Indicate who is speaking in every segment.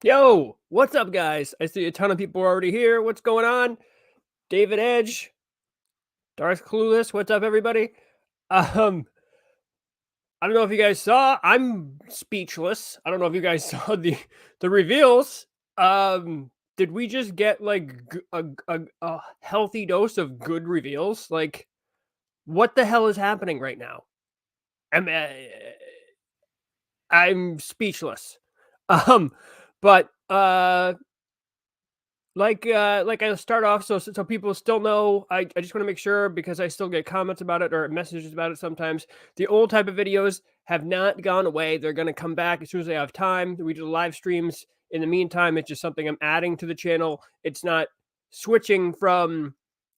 Speaker 1: Yo, what's up, guys? I see a ton of people already here. What's going on? David Edge, Darth Clueless. What's up, everybody? Um, I don't know if you guys saw. I'm speechless. I don't know if you guys saw the reveals. Did we just get like a healthy dose of good reveals? Like, what the hell is happening right now? I'm uh, I'm speechless. Um, but like I'll start off so people still know. I just want to make sure because I still get comments about it or messages about it sometimes. The old type of videos have not gone away. They're going to come back as soon as I have time. We do live streams. In the meantime, it's just something I'm adding to the channel. It's not switching from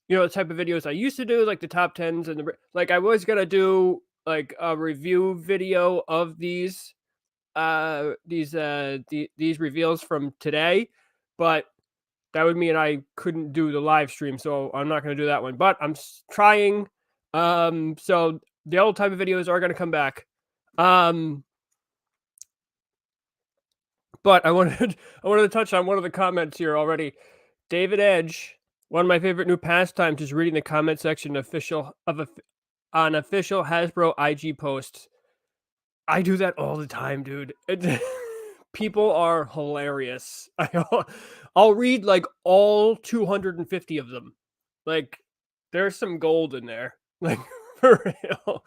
Speaker 1: the type of videos I used to do, like the top tens and like I was gonna do like a review video of these these reveals from today, but that would mean I couldn't do the live stream, so I'm not going to do that one. But I'm trying. So the old type of videos are going to come back. But I wanted to touch on one of the comments here already. David Edge, one of my favorite new pastimes is reading the comment section on official Hasbro IG posts. I do that all the time, dude. People are hilarious. I'll read like all 250 of them. Like there's some gold in there. Like for real.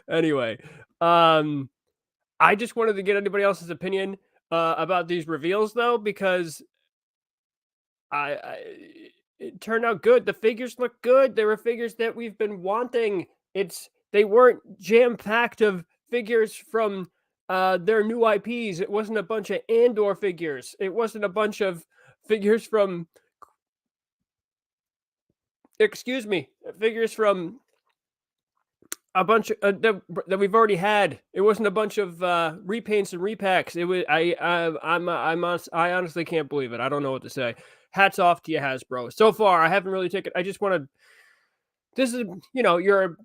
Speaker 1: Anyway, I just wanted to get anybody else's opinion about these reveals though, because I it turned out good. The figures look good. They were figures that we've been wanting. They weren't jam packed of figures from their new IPs. It wasn't a bunch of Andor figures. It wasn't a bunch of figures from figures from a bunch of, that we've already had. It wasn't a bunch of repaints and repacks. It was I honestly can't believe it. I don't know what to say. Hats off to you, Hasbro. So far, I haven't really taken. I just want to. This is your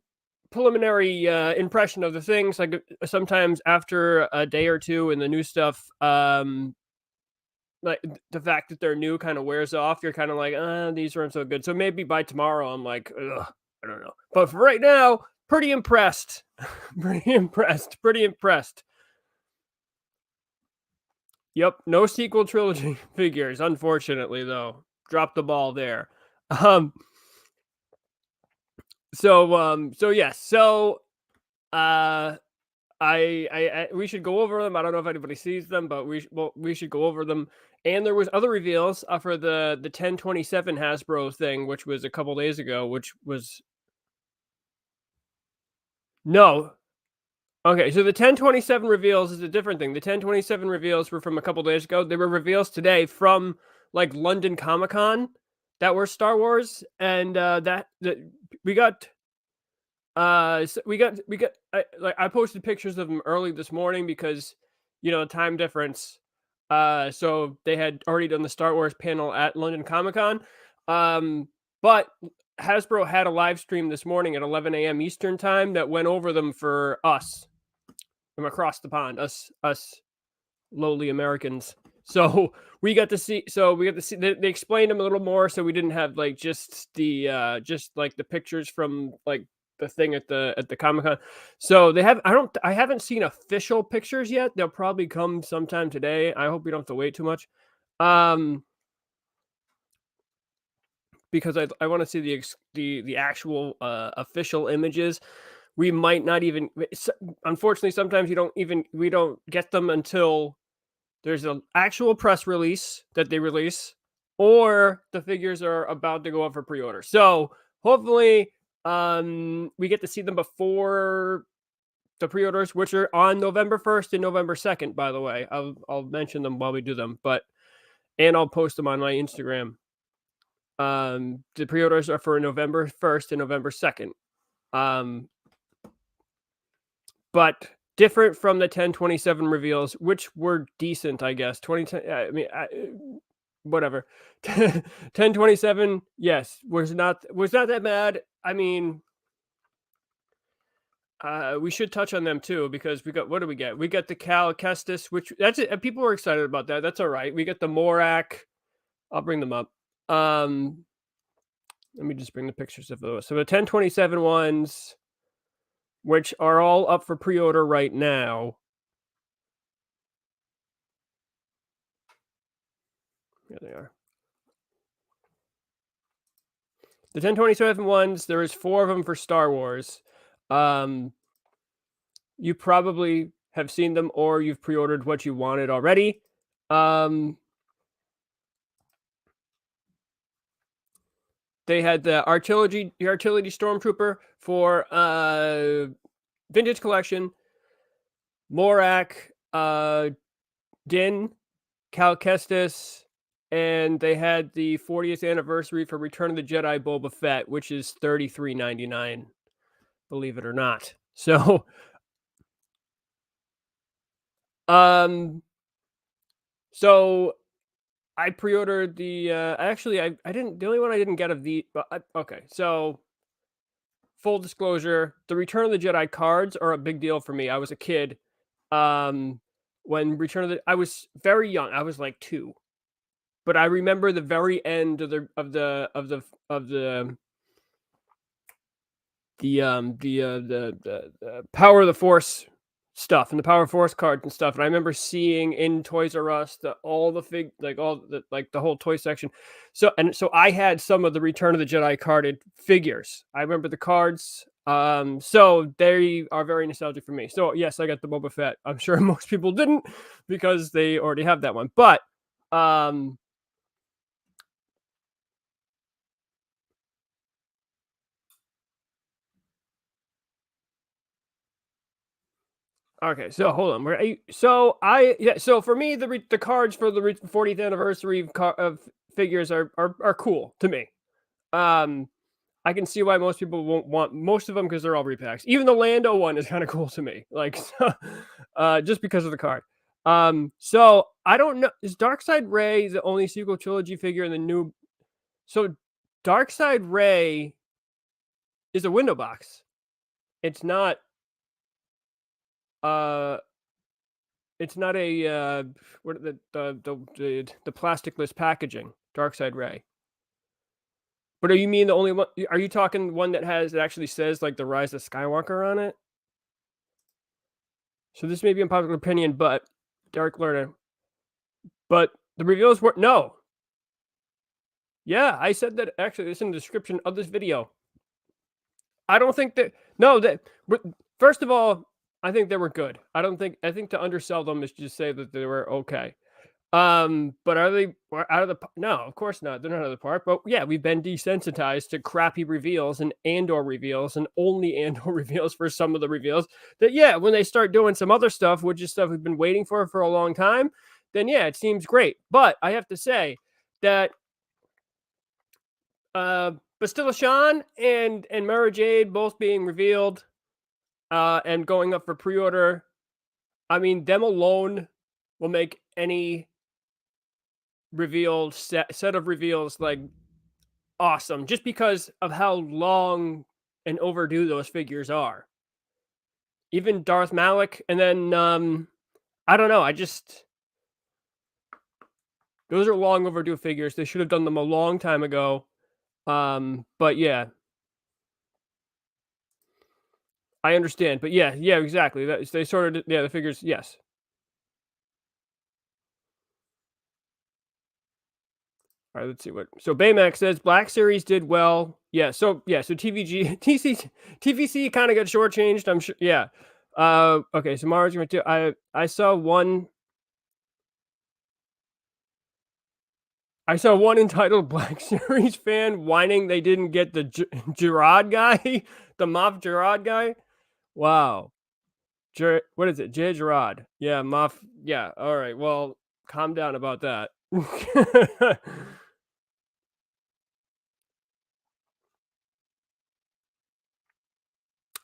Speaker 1: preliminary impression of the things. Like sometimes after a day or two and the new stuff, like the fact that they're new kind of wears off. You're kind of like, these aren't so good. So maybe by tomorrow, I'm like, ugh, I don't know. But for right now, pretty impressed. Pretty impressed. Pretty impressed. Yep, no sequel trilogy figures, unfortunately, though. Dropped the ball there. So yes. So I we should go over them. I don't know if anybody sees them, but we should go over them. And there was other reveals for the 1027 Hasbro thing, which was a couple days ago, which was no. Okay, so the 1027 reveals is a different thing. The 1027 reveals were from a couple days ago. They were reveals today from like London Comic Con that were Star Wars, and that we got. So we got. I posted pictures of them early this morning because time difference. So they had already done the Star Wars panel at London Comic Con. But Hasbro had a live stream this morning at 11 a.m. Eastern time that went over them for us from across the pond, us lowly Americans. So we got to see. They explained them a little more, so we didn't have like just the pictures from like the thing at the Comic-Con. So they have. I haven't seen official pictures yet. They'll probably come sometime today. I hope we don't have to wait too much. Because I want to see the actual official images. We might not even. Unfortunately, sometimes we don't get them until there's an actual press release that they release, or the figures are about to go up for pre-order. So hopefully, we get to see them before the pre-orders, which are on November 1st and November 2nd. By the way, I'll mention them while we do them, and I'll post them on my Instagram. The pre-orders are for November 1st and November 2nd. But different from the 1027 reveals, which were decent, I guess. 2010, I mean, whatever. 1027, yes, was not that bad. I mean, We should touch on them too because we got what do we get? We got the Cal Kestis, which that's it. People were excited about that. That's all right. We got the Morak. I'll bring them up. Let me just bring the pictures of those. So the 1027 ones, which are all up for pre-order right now. Here they are. The 1027 ones, there is 4 of them for Star Wars. You probably have seen them or you've pre-ordered what you wanted already. They had the artillery stormtrooper for vintage collection, Morak, Din, Cal Kestis, and they had the 40th anniversary for Return of the Jedi Boba Fett, which is $33.99, believe it or not. So, so I pre-ordered the. Actually, I didn't. The only one I didn't get of the. Okay, so full disclosure, the Return of the Jedi cards are a big deal for me. I was a kid. When Return of the, I was very young. I was like 2. But I remember the very end of the Power of the Force stuff and the Power of Force cards and stuff. And I remember seeing in Toys R Us the whole toy section. So I had some of the Return of the Jedi carded figures. I remember the cards. So they are very nostalgic for me. So yes, I got the Boba Fett. I'm sure most people didn't because they already have that one. But okay, so hold on. So for me, the cards for the 40th anniversary of figures are cool to me. I can see why most people won't want most of them because they're all repacks. Even the Lando one is kind of cool to me, like just because of the card. So I don't know. Is Darkside Rey the only sequel trilogy figure in the new? So Darkside Rey is a window box. It's not. It's not a what the plasticless packaging. Darkside Rey. But are you mean the only one? Are you talking one that has it actually says like the Rise of Skywalker on it? So this may be unpopular opinion, but Dark Learner. But the reveals were no. Yeah, I said that actually. It's in the description of this video. I don't think that first of all, I think they were good. I think to undersell them is just say that they were okay. But are they out of the? No, of course not. They're not out of the park. But yeah, we've been desensitized to crappy reveals and Andor reveals and only Andor reveals for some of the reveals. That yeah, when they start doing some other stuff, which is stuff we've been waiting for a long time, then yeah, it seems great. But I have to say that Bastilla Shan and Mara Jade both being revealed and going up for pre-order. I mean, them alone will make any revealed set of reveals like awesome just because of how long and overdue those figures are. Even Darth Malik, and then I don't know, those are long overdue figures. They should have done them a long time ago. But yeah, I understand. But yeah, exactly. They sort of the figures, yes. All right, let's see what. So Baymax says Black Series did well. Yeah, so TVC kind of got shortchanged. I'm sure. Yeah. Okay. So Mars going to. I saw one. I saw one entitled Black Series fan whining they didn't get the Gerard guy, the Moff Gerard guy. Wow. What is it? J. Gerard. Yeah, Moff. Yeah. All right. Well, calm down about that.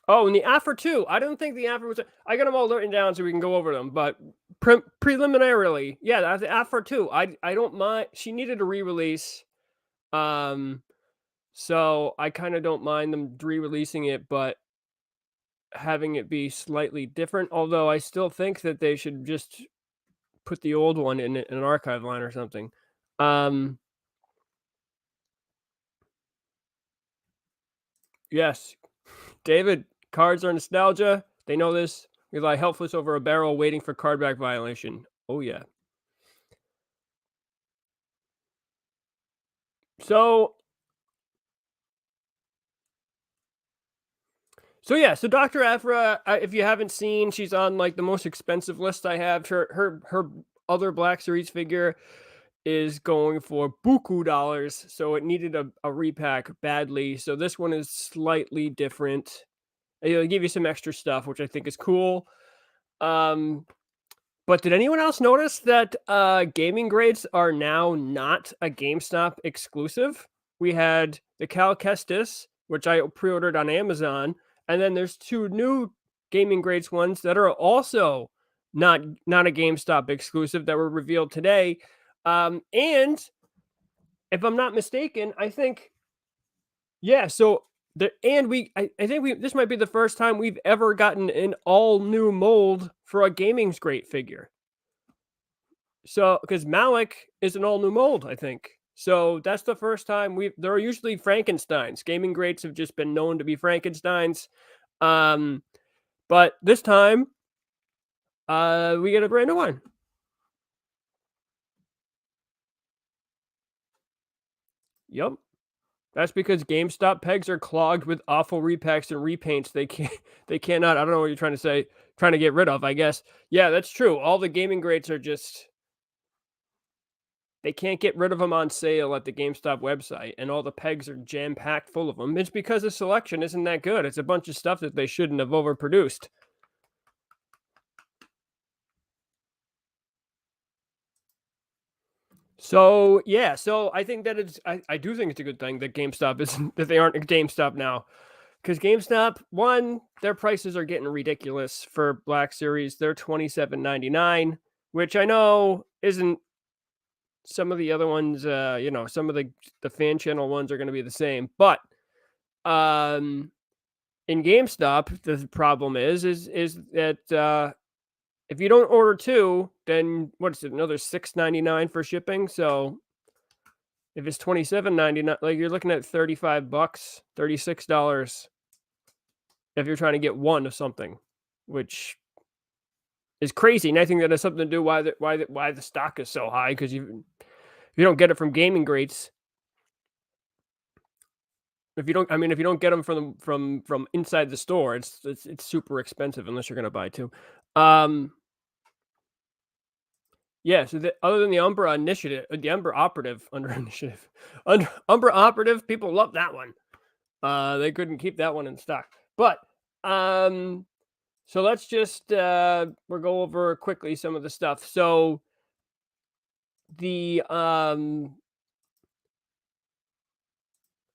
Speaker 1: Oh, and the Afro too. I don't think the Afro was. I got them all written down so we can go over them. But preliminarily, yeah, the Afro too. I don't mind. She needed a re-release, so I kind of don't mind them re-releasing it. But having it be slightly different, although I still think that they should just put the old one in an archive line or something. Yes, David, cards are nostalgia. They know this. We lie helpless over a barrel waiting for cardback violation. Oh, yeah. So yeah, so Dr. Aphra, if you haven't seen, she's on like the most expensive list I have. Her other Black Series figure is going for buku dollars, so it needed a repack badly. So this one is slightly different. It'll give you some extra stuff, which I think is cool. But did anyone else notice that gaming grades are now not a GameStop exclusive? We had the Cal Kestis, which I pre-ordered on Amazon, and then there's 2 new gaming grades ones that are also not a GameStop exclusive that were revealed today. And if I'm not mistaken, I think so I think this might be the first time we've ever gotten an all new mold for a gaming's great figure. So, because Malik is an all new mold, I think. So that's the first time they're usually Frankensteins. Gaming greats have just been known to be Frankensteins. But this time, we get a brand new one. Yep. That's because GameStop pegs are clogged with awful repacks and repaints. They cannot, I don't know what you're trying to say, trying to get rid of, I guess. Yeah, that's true. All the gaming greats are just, they can't get rid of them on sale at the GameStop website, and all the pegs are jam-packed full of them. It's because the selection isn't that good. It's a bunch of stuff that they shouldn't have overproduced. So, yeah, so I think that I do think it's a good thing that GameStop isn't, that they aren't a GameStop now. Because GameStop, one, their prices are getting ridiculous for Black Series. They're $27.99, which I know isn't, some of the other ones, some of the fan channel ones are going to be the same. But in GameStop, the problem is that if you don't order 2, then what is it? Another $6.99 for shipping. So if it's $27.99, like you're looking at $35, $36 if you're trying to get one of something, which is crazy. And I think that has something to do why the stock is so high, because you don't get it from gaming greats. If you don't get them from inside the store, it's super expensive unless you're going to buy 2. Yeah, so other than the Umbra initiative, the Umbra operative under initiative, Umbra operative, people love that one. They couldn't keep that one in stock. But so let's just we'll go over quickly some of the stuff. So the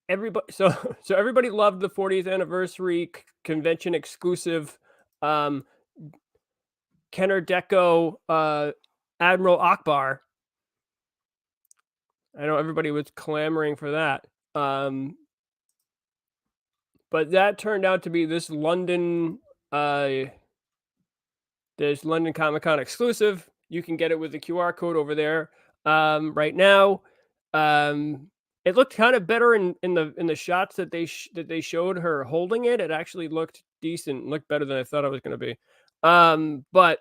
Speaker 1: everybody loved the 40th anniversary convention exclusive Kenner Deco Admiral Akbar. I know everybody was clamoring for that. But that turned out to be this London Comic-Con exclusive. You can get it with the QR code over there right now. It looked kind of better in the shots that they showed her holding it. It actually looked decent, looked better than I thought it was going to be. But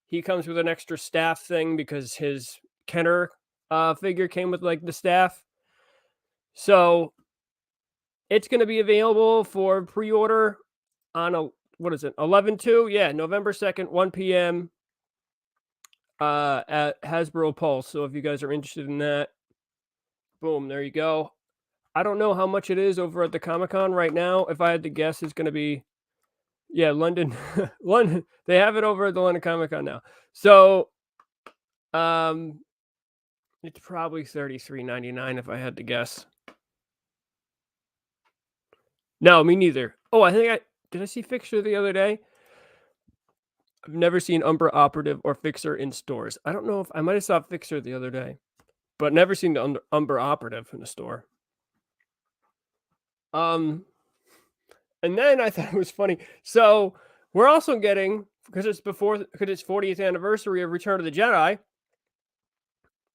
Speaker 1: he comes with an extra staff thing because his Kenner figure came with like the staff. So it's going to be available for pre-order on 11/2? Yeah, November 2nd, 1 p.m. At Hasbro Pulse. So if you guys are interested in that, boom, there you go. I don't know how much it is over at the Comic-Con right now. If I had to guess, it's going to be, yeah, London. London. They have it over at the London Comic-Con now. So it's probably $33.99 if I had to guess. No, me neither. Oh, did I see Fixer the other day? I've never seen Umbra Operative or Fixer in stores. I don't know if I might have saw Fixer the other day, but never seen the Umbra Operative in the store. And then I thought it was funny. So we're also getting, because it's 40th anniversary of Return of the Jedi.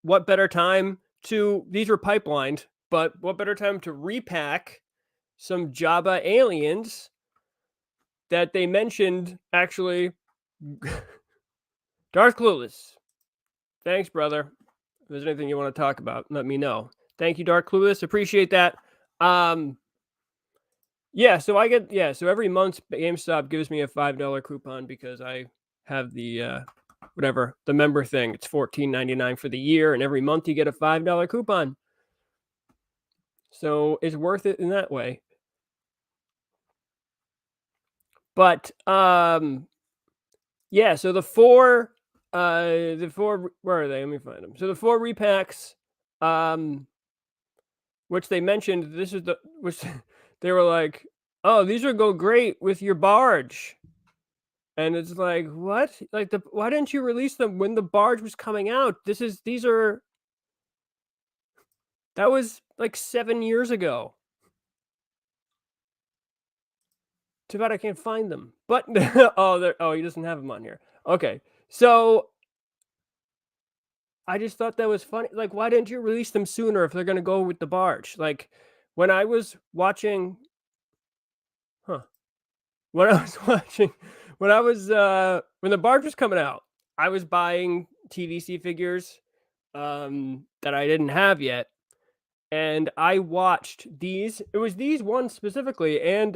Speaker 1: What better time these were pipelined, but what better time to repack some Jabba aliens that they mentioned, actually. Darth Clueless. Thanks, brother. If there's anything you want to talk about, let me know. Thank you, Darth Clueless. Appreciate that. Yeah, so so every month GameStop gives me a $5 coupon because I have the the member thing. It's $14.99 for the year, and every month you get a $5 coupon. So it's worth it in that way. But yeah, so the four where are they? Let me find them. So the 4 repacks, which they mentioned, which they were like, oh, these would go great with your barge. And it's like, what? Like, why didn't you release them when the barge was coming out? That was like 7 years ago. Too bad I can't find them. But oh, he doesn't have them on here. Okay, so I just thought that was funny. Like, why didn't you release them sooner if they're gonna go with the barge? Like, when I was watching, when I was watching, when the barge was coming out, I was buying TVC figures that I didn't have yet, and I watched these. It was these ones specifically, and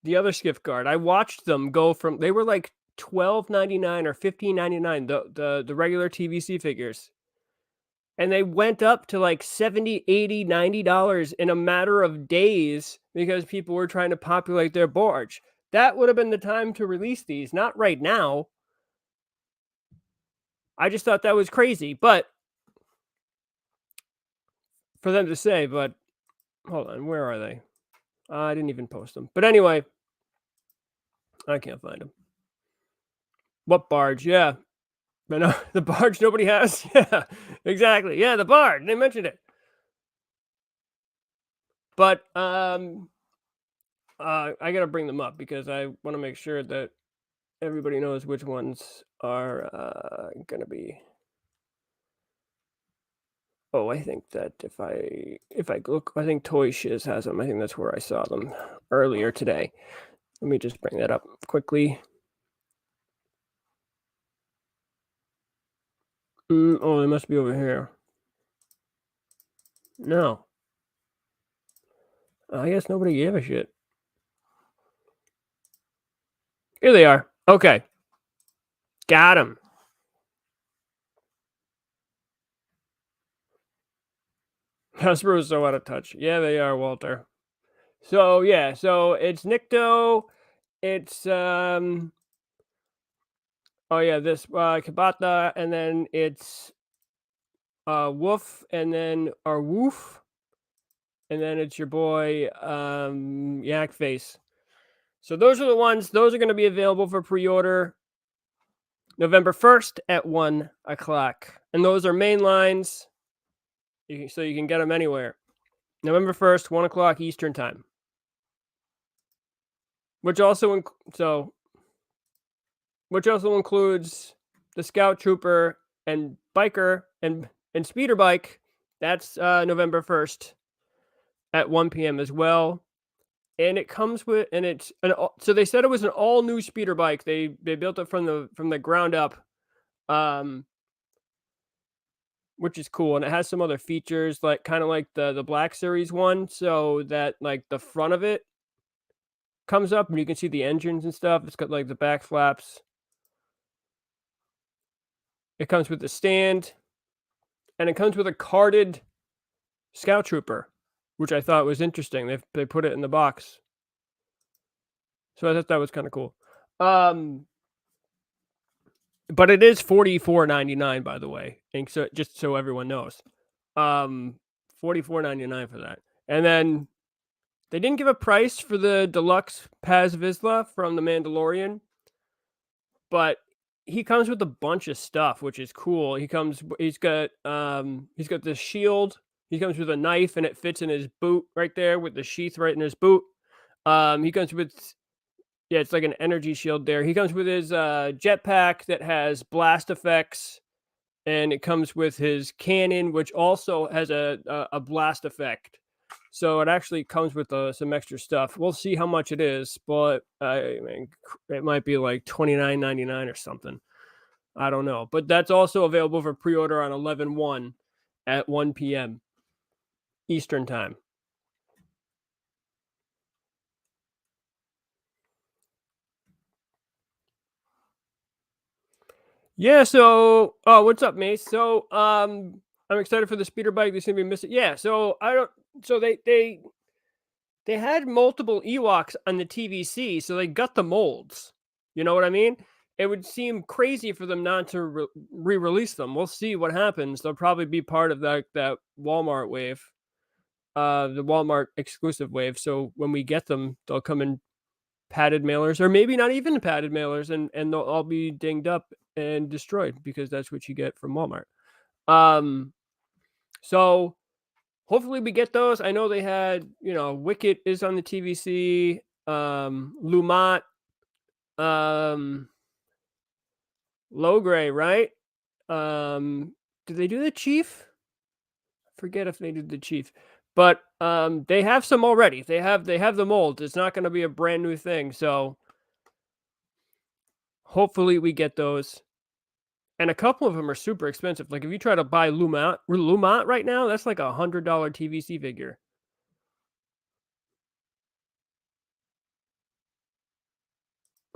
Speaker 1: the other Skiff Guard. I watched them go from, they were like $12.99 or $15.99, the regular TVC figures. And they went up to like $70, $80, $90 in a matter of days because people were trying to populate their barge. That would have been the time to release these, not right now. I just thought that was crazy, but for them to say, but hold on, where are they? I didn't even post them. But anyway, I can't find them. What barge? Yeah. But no, the barge nobody has. Yeah, exactly. Yeah, the barge. They mentioned it. But I gotta bring them up because I want to make sure that everybody knows which ones are gonna be. Oh, I think that if I look, I think Toy Shiz has them. I think that's where I saw them earlier today. Let me just bring that up quickly. Oh, they must be over here. No. I guess nobody gave a shit. Here they are. Okay. Got them. Hasbro is so out of touch. Yeah, they are, Walter. So yeah, so it's Nikto. It's oh yeah, this Kabata, and then it's Woof, and then our Woof, and then it's your boy Yak Face. So those are the ones. Those are going to be available for pre-order November 1st at 1 o'clock, and those are main lines. So you can get them anywhere. November 1st, 1 o'clock Eastern time. Which also includes the Scout Trooper and Biker and Speeder Bike. That's November 1st at 1 p.m. as well. And it comes with, and it's so they said it was an all new Speeder Bike. They built it from the ground up, which is cool. And it has some other features, like kind of like the Black Series one, so that like the front of it comes up and you can see the engines and stuff. It's got like the back flaps. It comes with the stand, and it comes with a carded Scout Trooper, which I thought was interesting. They put it in the box, so I thought that was kind of cool. But it is $44.99, by the way, and so just so everyone knows, $44.99 for that. And then they didn't give a price for the Deluxe Paz Vizsla from The Mandalorian, but he comes with a bunch of stuff, which is cool. He's got this shield. He comes with a knife, and it fits in his boot right there with the sheath right in his boot. He comes with, yeah, it's like an energy shield there. He comes with his jetpack that has blast effects, and it comes with his cannon, which also has a blast effect. So it actually comes with some extra stuff. We'll see how much it is, but I mean, it might be like $29.99 or something. I don't know. But that's also available for pre-order on 11/1 at 1 p.m. Eastern time. Yeah, so what's up, Mace? So I'm excited for the speeder bike. This gonna be missing. Yeah, so I don't so they had multiple Ewoks on the TVC, so they got the molds. You know what I mean? It would seem crazy for them not to re-release them. We'll see what happens. They'll probably be part of that Walmart wave, the Walmart exclusive wave. So when we get them, they'll come in padded mailers, or maybe not even padded mailers, and they'll all be dinged up and destroyed because that's what you get from Walmart. So hopefully we get those. I know they had, Wicket is on the TVC, Lumat, Logray, right? Did they do the Chief? Forget if they did the Chief, but they have some already. They have the mold. It's not going to be a brand new thing, so hopefully we get those. And a couple of them are super expensive. Like if you try to buy Lumat right now, that's like $100 TVC figure.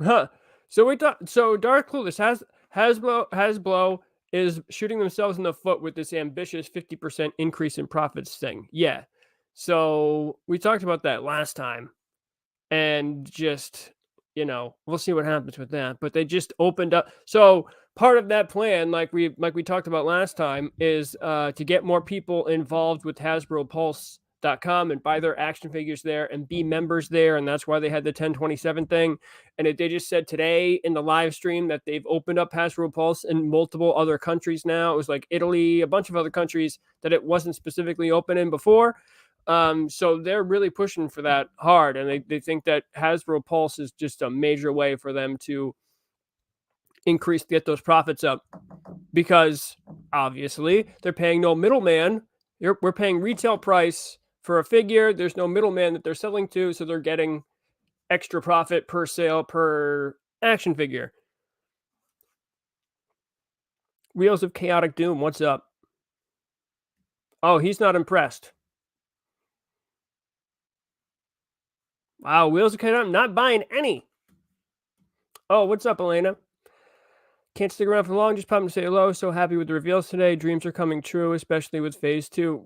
Speaker 1: Huh. So Dark Clueless Hasbro is shooting themselves in the foot with this ambitious 50% increase in profits thing. Yeah. So we talked about that last time, and just, we'll see what happens with that. But they just opened up. So part of that plan, like we talked about last time, is to get more people involved with HasbroPulse.com and buy their action figures there and be members there. And that's why they had the 1027 thing. And they just said today in the live stream that they've opened up Hasbro Pulse in multiple other countries now. It was like Italy, a bunch of other countries that it wasn't specifically open in before. So they're really pushing for that hard, and they think that Hasbro Pulse is just a major way for them to get those profits up, because obviously they're paying no middleman. We're paying retail price for a figure. There's no middleman that they're selling to, so they're getting extra profit per sale per action figure. Wheels of Chaotic Doom, what's up? Oh, he's not impressed. Wow, Wheels of Chaotic, I'm not buying any. Oh, what's up, Elena? Can't stick around for long, just popping to say hello. So happy with the reveals today. Dreams are coming true, especially with Phase 2.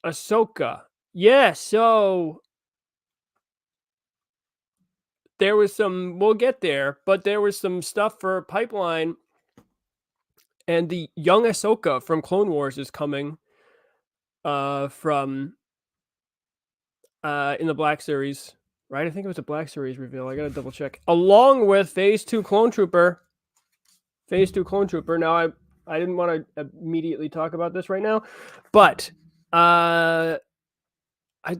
Speaker 1: Ahsoka. Yeah, so there was some, we'll get there, but there was some stuff for Pipeline, and the young Ahsoka from Clone Wars is coming from in the Black Series, right? I think it was a Black Series reveal. I gotta double check. Along with Phase 2 Clone Trooper. Phase 2 Clone Trooper. Now, I didn't want to immediately talk about this right now, but I'd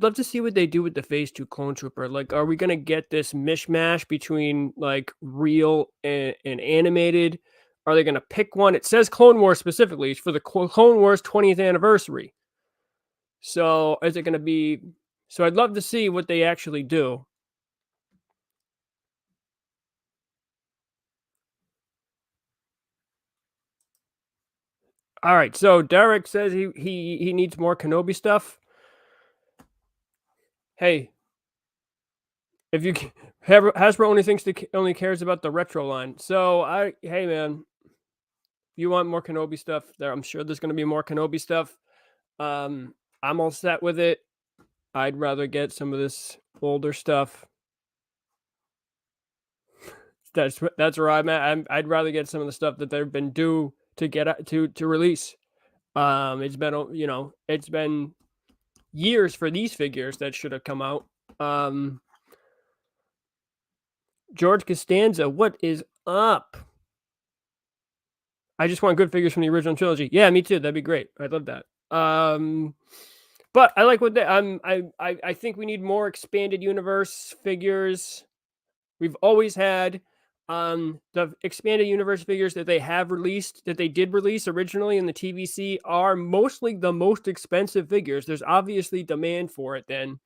Speaker 1: love to see what they do with the Phase 2 Clone Trooper. Like, are we going to get this mishmash between like real and animated? Are they going to pick one? It says Clone Wars specifically. It's for the Clone Wars 20th anniversary. So is it going to be... So I'd love to see what they actually do. All right, so Derek says he needs more Kenobi stuff. Hey, if you Hasbro only cares about the retro line. So hey man, if you want more Kenobi stuff, I'm sure there's going to be more Kenobi stuff. I'm all set with it. I'd rather get some of this older stuff. That's where I'm at. I'd rather get some of the stuff that they've been due to get to release. It's been it's been years for these figures that should have come out. George Costanza, what is up? I just want good figures from the original trilogy. Yeah, me too. That'd be great. I'd love that. But I like what they I think we need more expanded universe figures. We've always had the expanded universe figures that they have released, that they did release originally in the TVC, are mostly the most expensive figures. There's obviously demand for it then.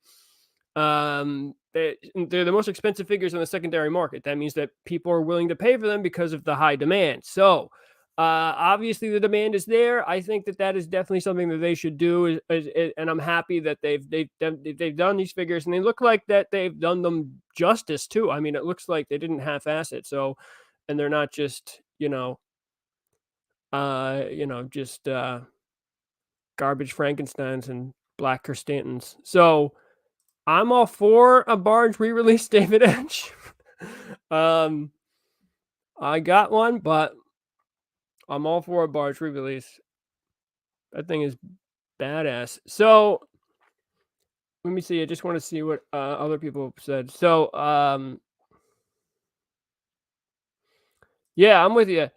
Speaker 1: They're the most expensive figures on the secondary market. That means that people are willing to pay for them because of the high demand. So, obviously the demand is there. I think that that is definitely something that they should do. And I'm happy that they've done these figures, and they look like that they've done them justice too. I mean, it looks like they didn't half-ass it. So, and they're not just just garbage Frankenstein's and black Kerstantons. So I'm all for a Barge re-release, David Edge. I got one, but I'm all for a Barge re-release. That thing is badass. So let me see. I just want to see what other people said. So yeah, I'm with you.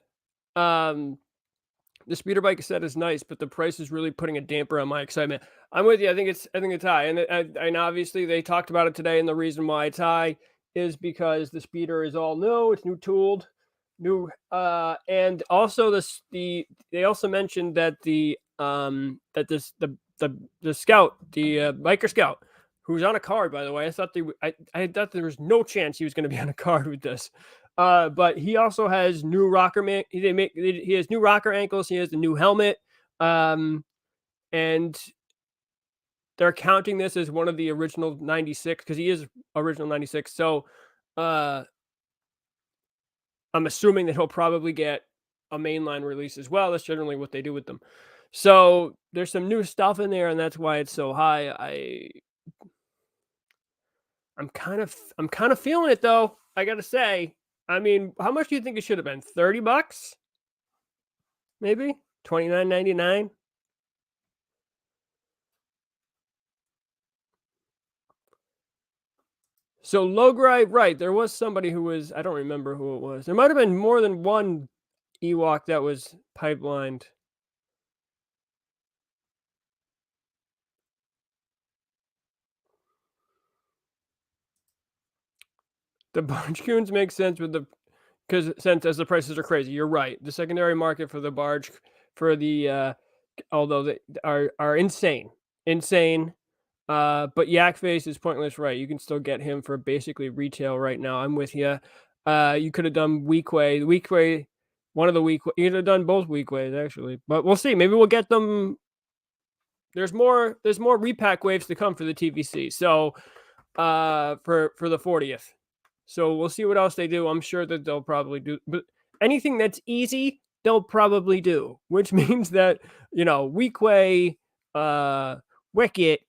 Speaker 1: The speeder bike set is nice, but the price is really putting a damper on my excitement. I'm with you. I think it's high, and obviously they talked about it today, and the reason why it's high is because the speeder is all new. It's new tooled, new, and also they also mentioned that the scout, the biker scout, who's on a card, by the way. I thought there was no chance he was going to be on a card with this. But he also has new rocker he has new rocker ankles. He has the new helmet. And they're counting this as one of the original 96 because he is original 96. So I'm assuming that he'll probably get a mainline release as well. That's generally what they do with them. So there's some new stuff in there, and that's why it's so high. I'm kind of feeling it though. I gotta say. I mean, how much do you think it should have been? $30? Maybe $29.99. So Lograi, right? There was somebody who was, I don't remember who it was. There might have been more than one Ewok that was pipelined. The barge coons make sense with the as the prices are crazy. You're right. The secondary market for the barge for the although they are insane. But Yak Face is pointless, right? You can still get him for basically retail right now. I'm with you. You could have done Weekway, one of the Weekway. You could have done both Weekways actually, but we'll see. Maybe we'll get them. There's more repack waves to come for the TVC. So, for the 40th. So we'll see what else they do. I'm sure that they'll probably do, but anything that's easy, they'll probably do, which means that, Weekway, Wicket,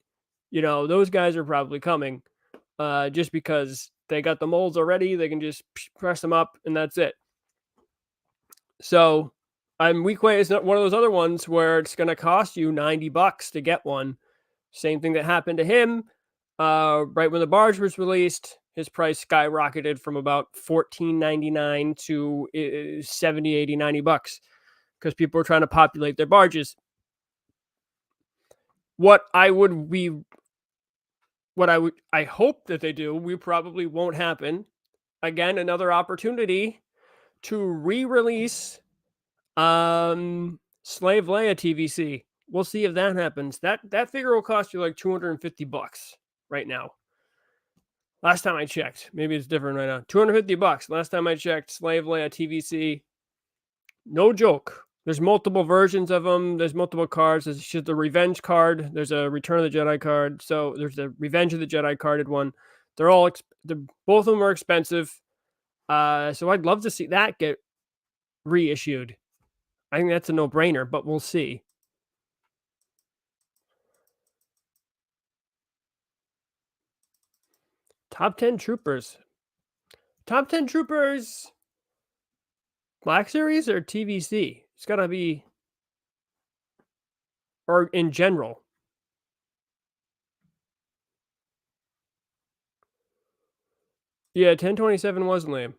Speaker 1: those guys are probably coming, just because they got the molds already. They can just press them up and that's it. So Weekway is not one of those other ones where it's going to cost you $90 to get one. Same thing that happened to him. Right when the barge was released, his price skyrocketed from about $14.99 to $70, $80, $90 because people were trying to populate their barges. I hope that they do, we probably won't happen. Again, another opportunity to re-release Slave Leia TVC. We'll see if that happens. That figure will cost you like $250 right now. Last time I checked. Maybe it's different right now. $250. Last time I checked, Slave Leia TVC. No joke. There's multiple versions of them. There's multiple cards. There's just the Revenge card. There's a Return of the Jedi card. So there's the Revenge of the Jedi carded one. Both of them are expensive. So I'd love to see that get reissued. I think that's a no-brainer, but we'll see. Top 10 Troopers. Top 10 Troopers. Black Series or TVC? It's got to be, or in general. Yeah, 1027 was lame.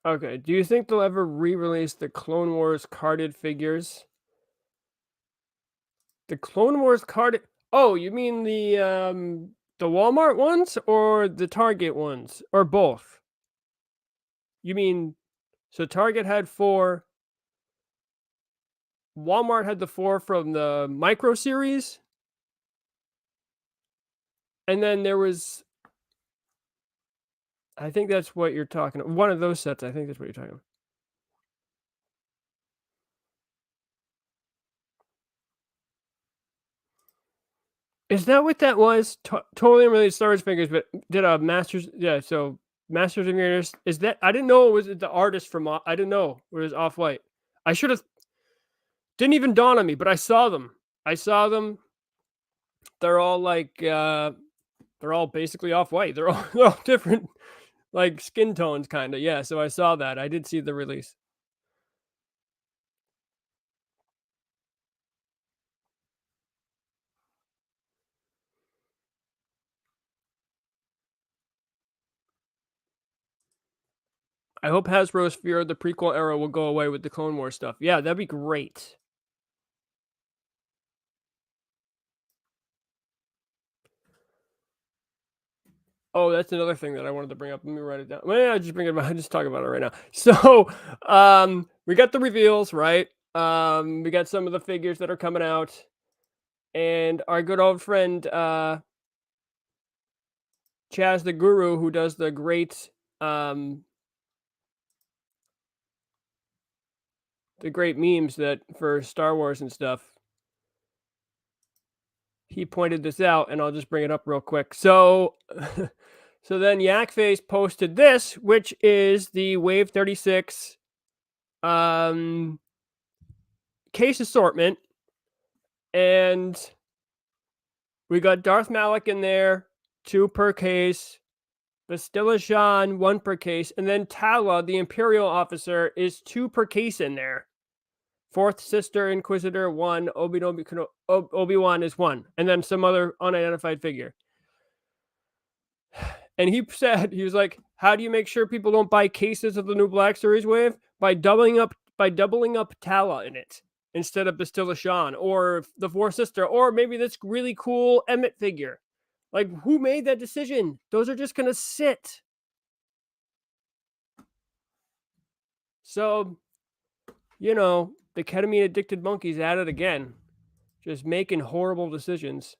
Speaker 1: Okay. Do you think they'll ever re-release the Clone Wars carded figures? The Clone Wars carded. Oh, you mean the Walmart ones or the Target ones or both? You mean so Target had 4, Walmart had the 4 from the Micro series, and then there was, I think that's what you're talking one of those sets, I think that's what you're talking about. Is that what that was? Totally unrelated Star Wars figures, but did a Masters, yeah, so Masters of the Universe, is that, I didn't know it was the artist from, I didn't know it was Off-White. I should have, didn't even dawn on me, but I saw them. I saw them. They're all like, they're all basically Off-White. They're all different, like skin tones, kind of. Yeah, so I saw that. I did see the release. I hope Hasbro's fear of the prequel era will go away with the Clone Wars stuff. Yeah, that'd be great. Oh, that's another thing that I wanted to bring up. Let me write it down. Well, I just bring it up. I just talk about it right now. So, we got the reveals, right? We got some of the figures that are coming out, and our good old friend Chaz the Guru, who does the great memes that for Star Wars and stuff. He pointed this out, and I'll just bring it up real quick. So, so then Yakface posted this, which is the Wave 36 case assortment, and we got Darth Malak in there, 2 per case. Bastilla Shan, 1 per case, and then Tala, the Imperial officer, is 2 per case in there. 4th Sister Inquisitor 1, Obi-Wan is 1, and then some other unidentified figure. And he said, he was like, how do you make sure people don't buy cases of the new Black Series wave? By doubling up Tala in it instead of Bastilla Shan or the 4th Sister, or maybe this really cool Emmett figure. Like, who made that decision? Those are just gonna sit. So, you know, the ketamine addicted monkey's at it again, just making horrible decisions.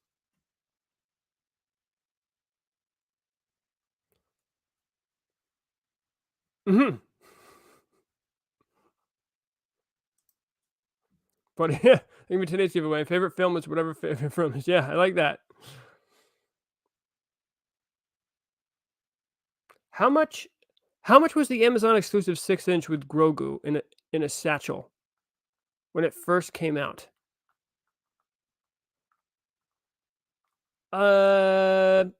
Speaker 1: Mm-hmm. But yeah, even today's giveaway, my favorite film is whatever favorite film is. Yeah, I like that. How much was the Amazon exclusive 6-inch with Grogu in a satchel when it first came out? I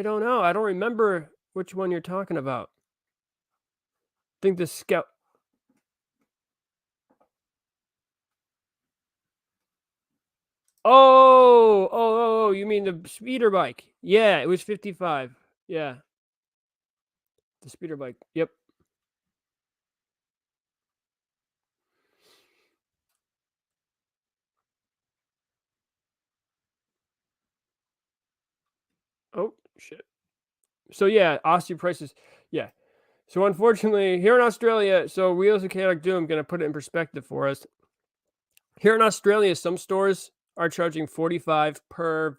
Speaker 1: don't know. I don't remember which one you're talking about. I think the Scout. Oh, you mean the speeder bike? Yeah, it was 55. Yeah. The speeder bike. Yep. Oh, shit. So yeah, Aussie prices. Yeah. So unfortunately, here in Australia, so Wheels of Chaotic Doom going to put it in perspective for us. Here in Australia, some stores are charging $45 per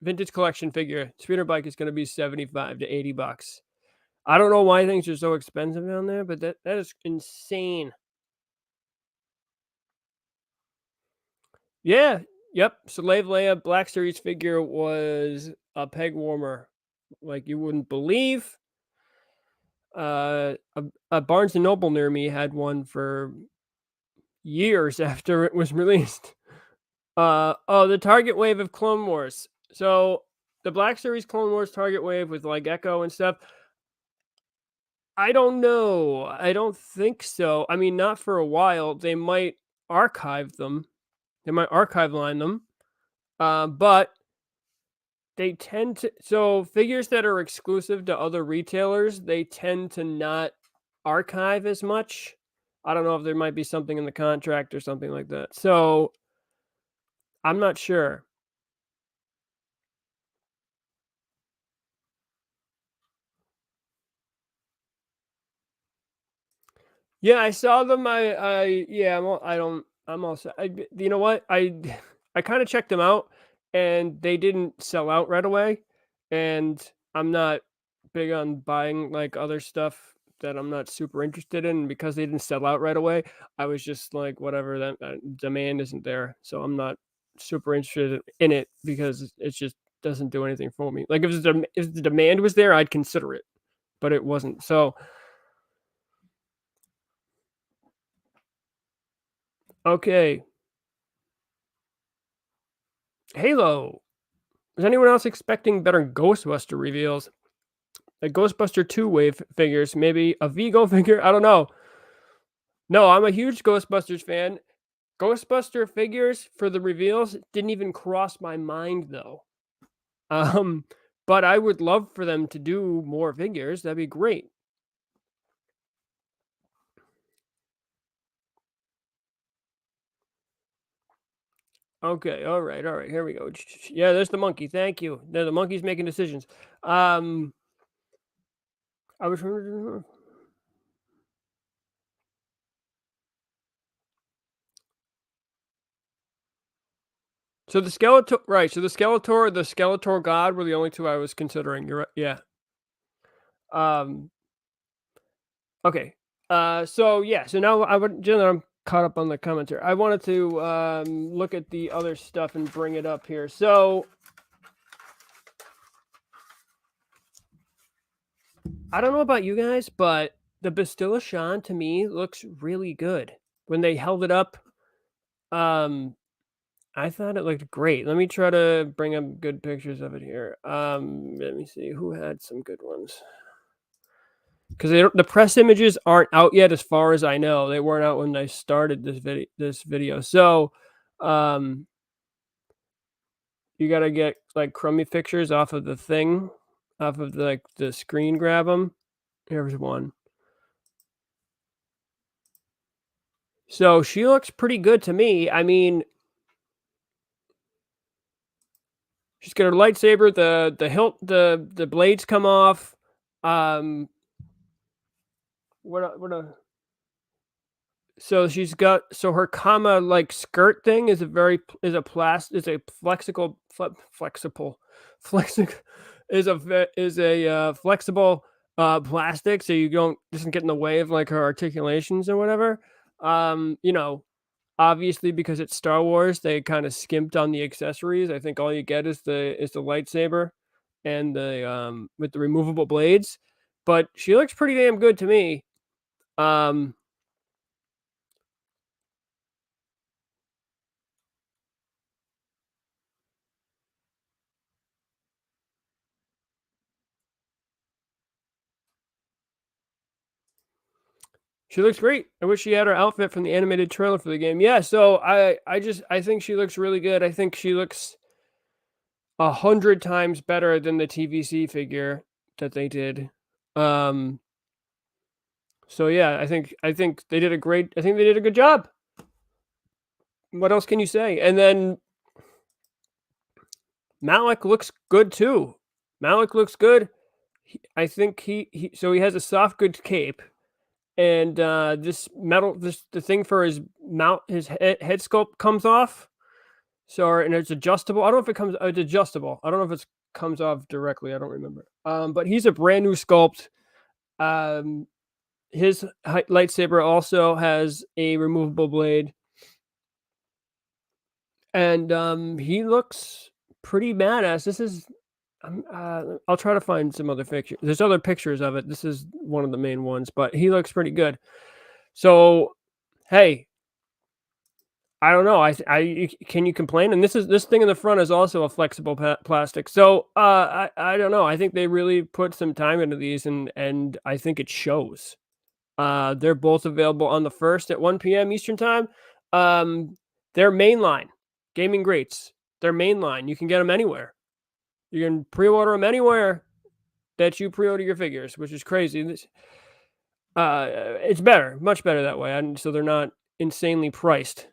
Speaker 1: vintage collection figure. Speeder bike is going to be $75 to $80. I don't know why things are so expensive down there, but that is insane. Yeah. Yep. Slave Leia Black Series figure was a peg warmer like you wouldn't believe. A Barnes and Noble near me had one for years after it was released. The Target wave of Clone Wars. So the Black Series Clone Wars Target wave with like Echo and stuff. I don't know. I don't think so. I mean, not for a while. They might archive them. They might archive line them. But they tend to, so figures that are exclusive to other retailers, they tend to not archive as much. I don't know if there might be something in the contract or something like that. So I'm not sure. Yeah, I saw them. Yeah, I'm all set. You know what? I kind of checked them out, and they didn't sell out right away. And I'm not big on buying like other stuff that I'm not super interested in. Because they didn't sell out right away, I was just like, whatever. That demand isn't there, so I'm not super interested in it because it just doesn't do anything for me. Like if the demand was there, I'd consider it, but it wasn't. So okay. Halo. Is anyone else expecting better Ghostbuster reveals? Like Ghostbuster 2 wave figures, maybe a Vigo figure? I don't know. No, I'm a huge Ghostbusters fan. Ghostbuster figures for the reveals didn't even cross my mind though. Um, but I would love for them to do more figures. That'd be great. Okay, all right, here we go. Yeah, there's the monkey. Thank you. The monkey's making decisions. I was so the Skeletor, right? So the Skeletor God were the only two I was considering. You're right. Yeah. Um. Okay. So yeah. So now I'm caught up on the commentary. I wanted to look at the other stuff and bring it up here. So I don't know about you guys, but the Bastilla Shan to me looks really good. When they held it up, I thought it looked great. Let me try to bring up good pictures of it here. Let me see who had some good ones. Because the press images aren't out yet, as far as I know. They weren't out when I started this video. So, you gotta get like crummy pictures off of the thing, off of the screen. Grab them. Here's one. So she looks pretty good to me. I mean, she's got her lightsaber. The hilt, the blades come off. So she's got, so her comma like skirt thing is a flexible flexible plastic, so you don't doesn't get in the way of like her articulations or whatever. You know, obviously because it's Star Wars, they kind of skimped on the accessories. I think all you get is the lightsaber and the with the removable blades, but she looks pretty damn good to me. She looks great. I wish she had her outfit from the animated trailer for the game. Yeah, so I think she looks really good. I think she looks 100 times better than the TVC figure that they did. So yeah, I think they did a good job. What else can you say? And then Malik looks good too. Malik looks good. I think he has a soft goods cape. And this the thing for his head sculpt comes off. So, and it's adjustable. I don't know if it comes. It's adjustable. I don't know if it comes off directly. I don't remember. But he's a brand new sculpt. His lightsaber also has a removable blade, and he looks pretty badass. This is. I'll try to find some other pictures. There's other pictures of it. This is one of the main ones, but he looks pretty good. So, hey, I don't know. Can you complain? And this thing in the front is also a flexible plastic. So, I don't know. I think they really put some time into these, and I think it shows. They're both available on the 1st at 1 p.m. Eastern time. They're mainline gaming greats. They're mainline. You can get them anywhere. You can pre-order them anywhere that you pre-order your figures, which is crazy. It's better, much better that way, and so they're not insanely priced.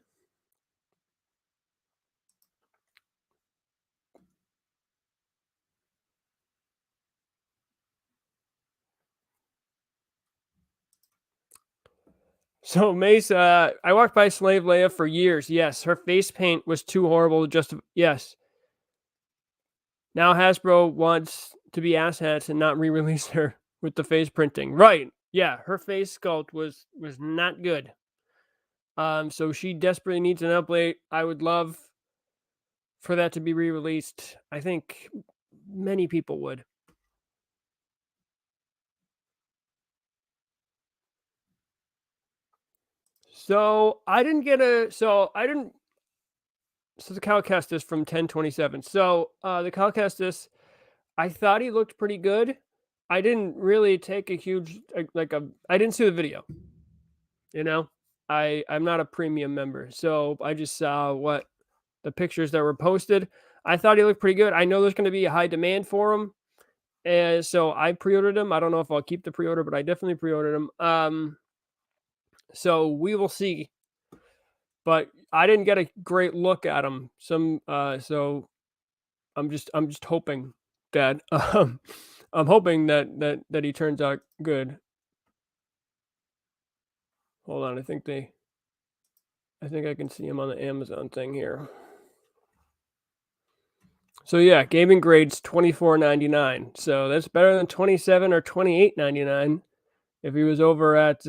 Speaker 1: So Mace, I walked by Slave Leia for years. Yes, her face paint was too horrible to justify. Yes. Now Hasbro wants to be asshats and not re-release her with the face printing. Right. Yeah, her face sculpt was not good. So she desperately needs an update. I would love for that to be re-released. I think many people would. So I didn't get a. So I didn't. So the Cal Kestis from 1027. So the Cal Kestis, I thought he looked pretty good. I didn't really take a huge I didn't see the video. You know, I'm not a premium member, so I just saw what the pictures that were posted. I thought he looked pretty good. I know there's going to be a high demand for him, and so I pre-ordered him. I don't know if I'll keep the pre-order, but I definitely pre-ordered him. So we will see. But I didn't get a great look at him. So I'm just hoping that I'm hoping that he turns out good. Hold on, I think I can see him on the Amazon thing here. So yeah, gaming grades $24.99. So that's better than $27 or $28.99 if he was over at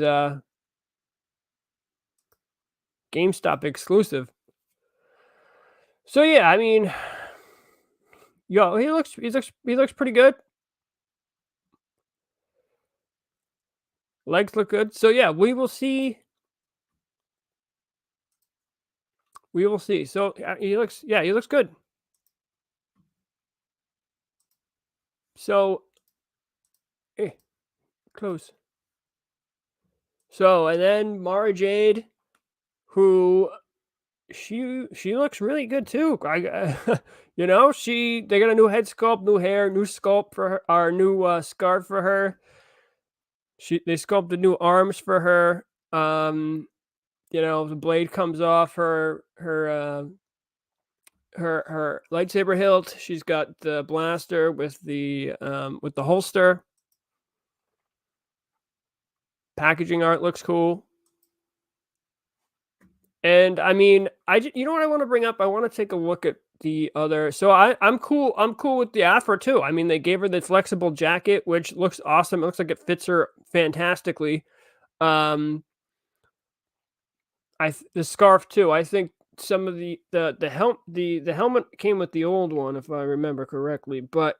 Speaker 1: GameStop exclusive. So yeah, I mean, yo, he looks pretty good. Legs look good. So yeah, we will see. We will see. So he looks good. So, close. So, and then Mara Jade, who she looks really good too. You know, they got a new head sculpt, new hair, new sculpt for her, our new scarf for her. They sculpted new arms for her. You know, the blade comes off her lightsaber hilt. She's got the blaster with the holster. Packaging art looks cool. And I mean, you know what I want to bring up? I want to take a look at the other. So I'm cool with the Afra too. I mean, they gave her the flexible jacket, which looks awesome. It looks like it fits her fantastically. The scarf too. I think some of the helmet came with the old one, if I remember correctly, but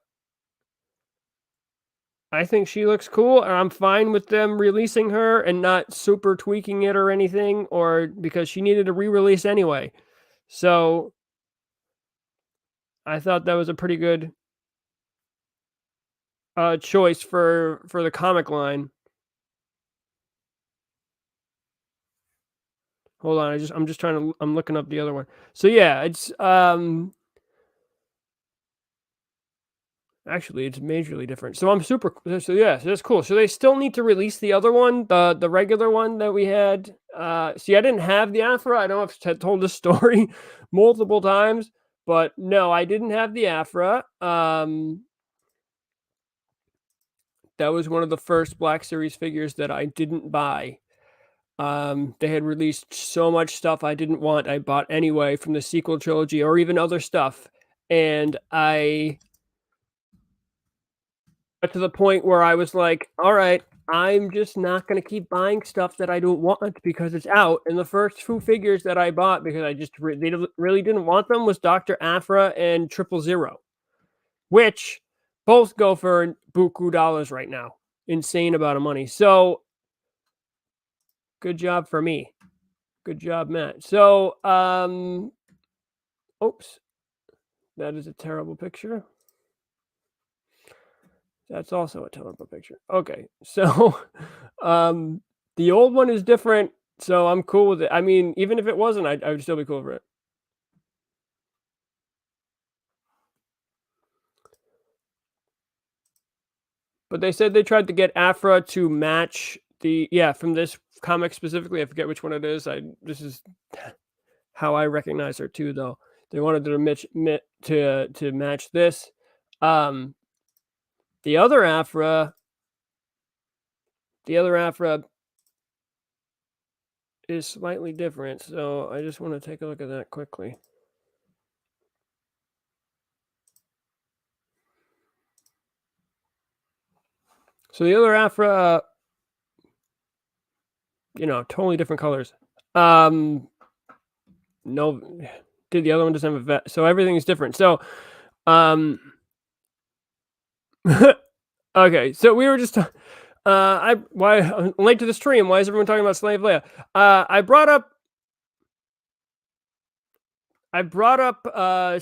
Speaker 1: I think she looks cool, and I'm fine with them releasing her and not super tweaking it or anything, or because she needed a re-release anyway. So I thought that was a pretty good choice for the comic line. Hold on, I'm looking up the other one. So yeah, it's actually, it's majorly different. So so yeah, so that's cool. So they still need to release the other one, the regular one that we had. See, I didn't have the Afra. I know I've told this story multiple times, but no, I didn't have the Afra. That was one of the first Black Series figures that I didn't buy. They had released so much stuff I didn't want. I bought anyway from the sequel trilogy or even other stuff, and I got to the point where I was like, all right, I'm just not going to keep buying stuff that I don't want because it's out. And the first two figures that I bought because I just really didn't want them was Dr. Afra and 000, which both go for buku dollars right now. Insane amount of money. So good job for me. Good job, Matt. So, oops, that is a terrible picture. That's also a terrible picture. Okay, so the old one is different, so I'm cool with it. I mean, even if it wasn't, I would still be cool for it. but they said they tried to get Aphra to match from this comic specifically. I forget which one it is. This is how I recognize her too, though. They wanted to match this. The other Aphra is slightly different, so I just want to take a look at that quickly. So the other Aphra, totally different colors. No, the other one doesn't have a vet, so everything's different. So, okay, so we were just, I'm late to the stream. Why is everyone talking about Slave Leia? I brought up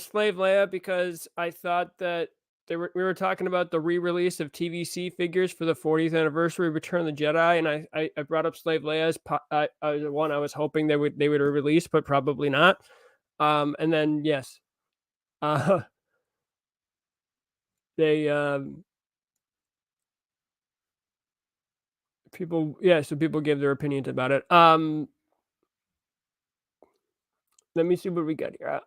Speaker 1: Slave Leia because I thought that we were talking about the re-release of TVC figures for the 40th anniversary of Return of the Jedi, and I brought up Slave Leia as one I was hoping they would release, but probably not. And then yes, people gave their opinions about it. Let me see what we got here.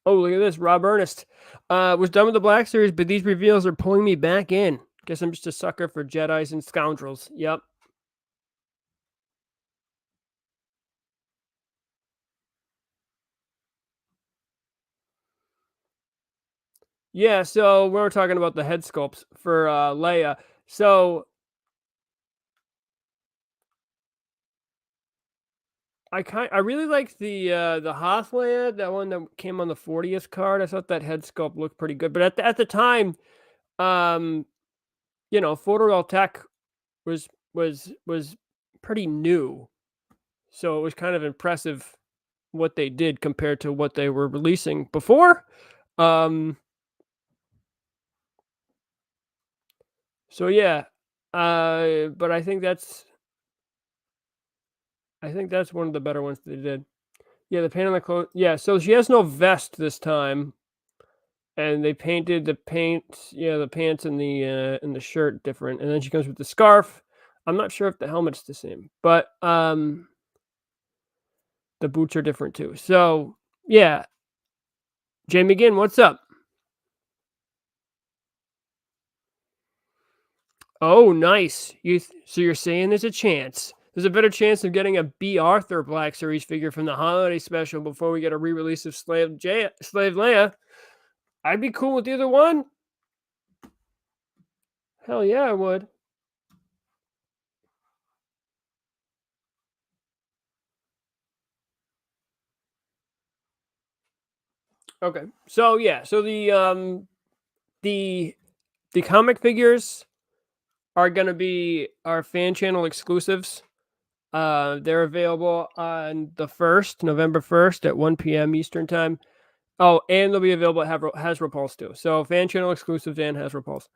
Speaker 1: Oh, look at this. Rob Ernest was done with the Black Series, but these reveals are pulling me back in. Guess I'm just a sucker for Jedis and scoundrels. Yep. Yeah, so we were talking about the head sculpts for Leia. So I really liked the Hoth Leia, that one that came on the 40th card. I thought that head sculpt looked pretty good, but at the time, photoreal tech was pretty new, so it was kind of impressive what they did compared to what they were releasing before. So yeah, but I think that's one of the better ones they did. Yeah, the paint on the clothes. Yeah, so she has no vest this time, and they painted the pants and the shirt different, and then she comes with the scarf. I'm not sure if the helmet's the same, but the boots are different too. So yeah, Jamie McGinn, what's up? Oh, nice. So you're saying there's a chance. There's a better chance of getting a B. Arthur Black Series figure from the holiday special before we get a re-release of Slave Leia. I'd be cool with either one. Hell yeah, I would. Okay. So yeah, so the comic figures are going to be our fan channel exclusives. They're available on the 1st, November 1st at 1 p.m. Eastern time. Oh, and they'll be available at Hasbro Pulse too. So fan channel exclusives and Hasbro Pulse.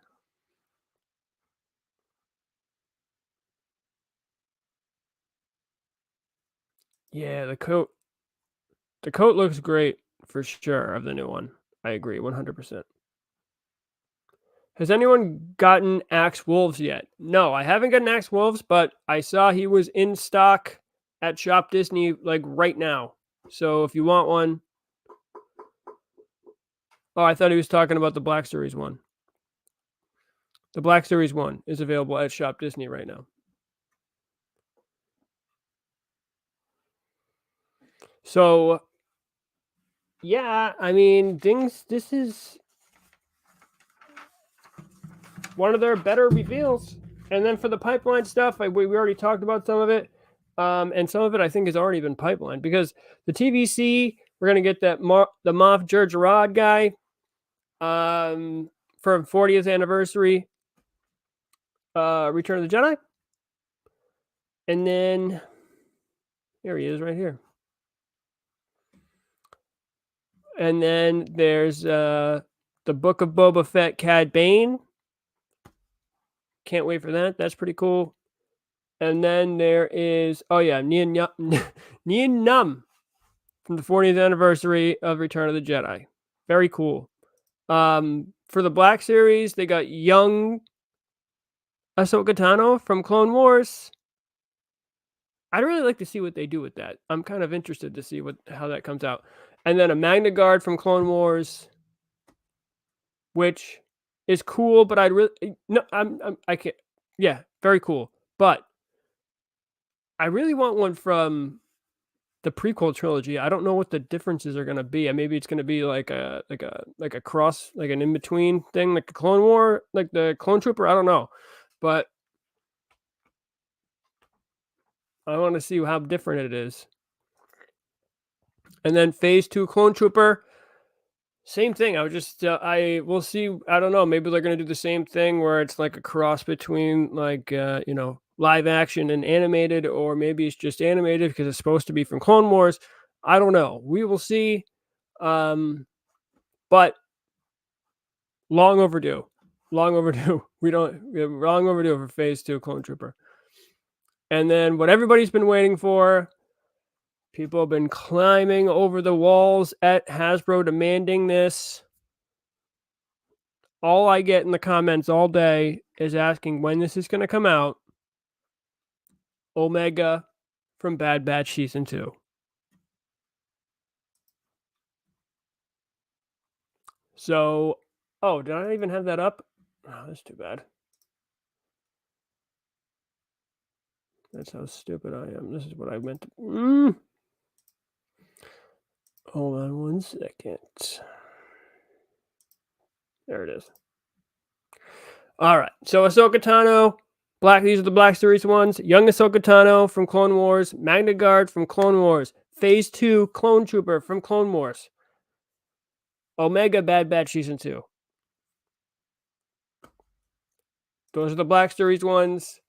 Speaker 1: Yeah, the coat looks great for sure of the new one. I agree 100%. Has anyone gotten Axe Wolves yet? No, I haven't gotten Axe Wolves, but I saw he was in stock at Shop Disney like right now. So if you want one. Oh, I thought he was talking about the Black Series one. The Black Series one is available at Shop Disney right now. So yeah, I mean, this is one of their better reveals. And then for the pipeline stuff, we already talked about some of it. And some of it I think has already been pipelined because the TVC, we're going to get that the Moff Gergerod guy for 40th anniversary Return of the Jedi. And then here he is right here. And then there's the Book of Boba Fett Cad Bane. Can't wait for that. That's pretty cool. And then there is, Nien Num. from the 40th anniversary of Return of the Jedi. Very cool. For the Black Series, they got young Ahsoka Tano from Clone Wars. I'd really like to see what they do with that. I'm kind of interested to see how that comes out. And then a Magna Guard from Clone Wars, which is cool, but I'd really I can't. Yeah, very cool. But I really want one from the prequel trilogy. I don't know what the differences are going to be. Maybe it's going to be like a cross, like an in between thing, like a Clone War, like the Clone Trooper. I don't know, but I want to see how different it is. And then Phase 2 Clone Trooper, same thing. I will see. I don't know. Maybe they're going to do the same thing where it's like a cross between like live action and animated, or maybe it's just animated because it's supposed to be from Clone Wars. I don't know. We will see. But long overdue. Long overdue. Long overdue for Phase 2 Clone Trooper. And then what everybody's been waiting for, people have been climbing over the walls at Hasbro demanding this. All I get in the comments all day is asking when this is going to come out. Omega from Bad Batch Season 2. So, oh, did I even have that up? Oh, that's too bad. That's how stupid I am. This is what I meant to... Hold on 1 second. There it is. All right. So Ahsoka Tano, these are the Black Series ones. Young Ahsoka Tano from Clone Wars. Magna Guard from Clone Wars. Phase 2 Clone Trooper from Clone Wars. Omega Bad Batch Season 2. Those are the Black Series ones.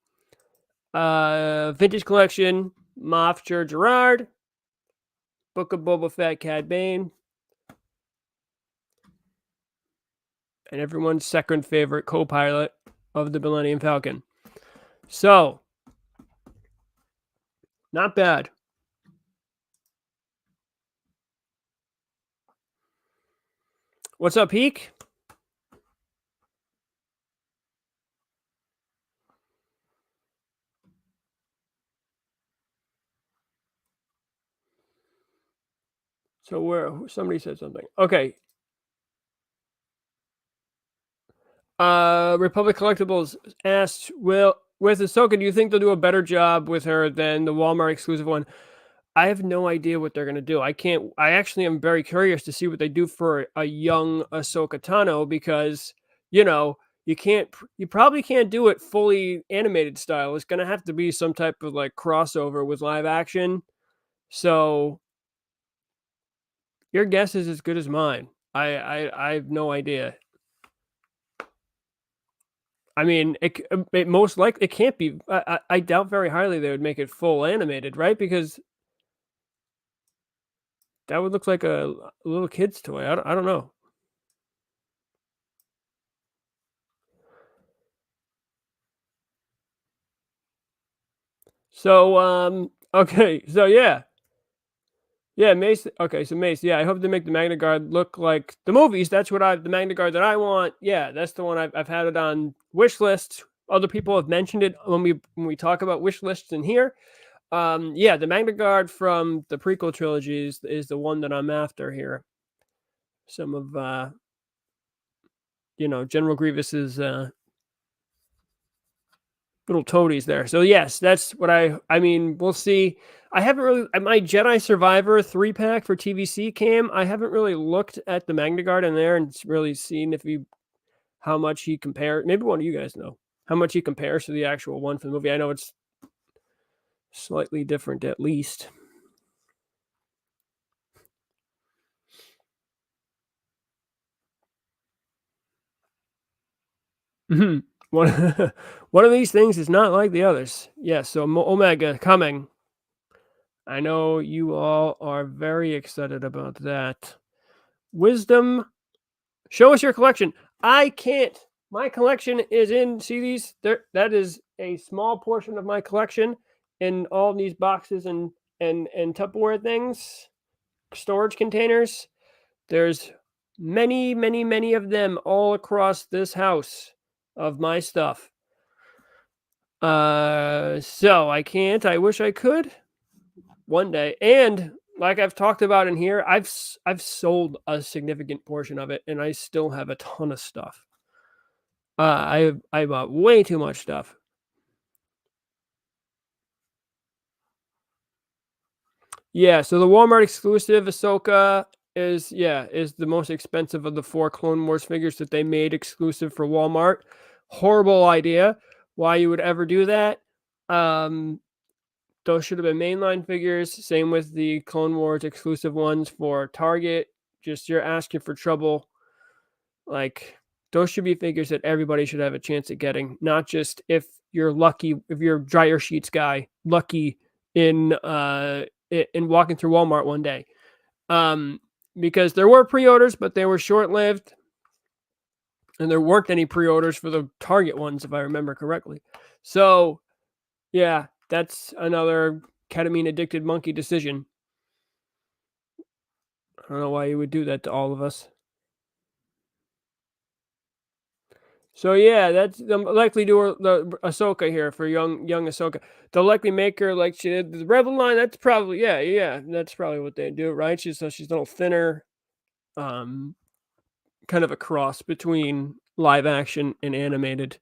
Speaker 1: Vintage Collection, Moff Gerard. Book of Boba Fett, Cad Bane. And everyone's second favorite co-pilot of the Millennium Falcon. So, not bad. What's up, Peak? So somebody said something. Okay. Republic Collectibles asked, with Ahsoka, do you think they'll do a better job with her than the Walmart exclusive one? I have no idea what they're going to do. I actually am very curious to see what they do for a young Ahsoka Tano, because, you probably can't do it fully animated style. It's going to have to be some type of like crossover with live action. So your guess is as good as mine. I have no idea. I mean, it most likely it can't be. I doubt very highly they would make it full animated, right? Because that would look like a little kid's toy. I don't know. So okay, so yeah, Mace. Okay, so Mace. Yeah, I hope they make the Magna Guard look like the movies. That's what the Magna Guard that I want. Yeah, that's the one I've had it on wish list. Other people have mentioned it when we talk about wish lists in here. Yeah, the Magna Guard from the prequel trilogies is the one that I'm after here. Some of General Grievous's little toadies there. So yes, that's what I mean, we'll see. I haven't really, my Jedi Survivor 3-pack for TVC cam, I haven't really looked at the Magna Guard in there and really seen how much he compares. Maybe one of you guys know how much he compares to the actual one from the movie. I know it's slightly different at least. One of these things is not like the others. Yes, so Omega coming. I know you all are very excited about that. Wisdom, show us your collection. I can't. My collection is in, see these? That is a small portion of my collection in all these boxes and Tupperware things. storage containers. There's many, many, many of them all across this house of my stuff. So I can't. I wish I could one day. And like I've talked about in here, I've sold a significant portion of it, and I still have a ton of stuff. I bought way too much stuff. Yeah, so the Walmart exclusive Ahsoka is the most expensive of the 4 Clone Wars figures that they made exclusive for Walmart. Horrible idea. Why you would ever do that? Those should have been mainline figures. Same with the Clone Wars exclusive ones for Target. Just you're asking for trouble. Like, those should be figures that everybody should have a chance at getting, not just if you're lucky, if you're a dryer sheets guy, lucky in walking through Walmart one day. Because there were pre-orders, but they were short-lived. And there weren't any pre-orders for the Target ones, if I remember correctly. So, yeah, that's another ketamine-addicted monkey decision. I don't know why you would do that to all of us. So yeah, that's the likely do the Ahsoka here for young Ahsoka. They'll likely make her like she did the Rebel line. That's probably that's probably what they do, right? She's a little thinner, kind of a cross between live action and animated.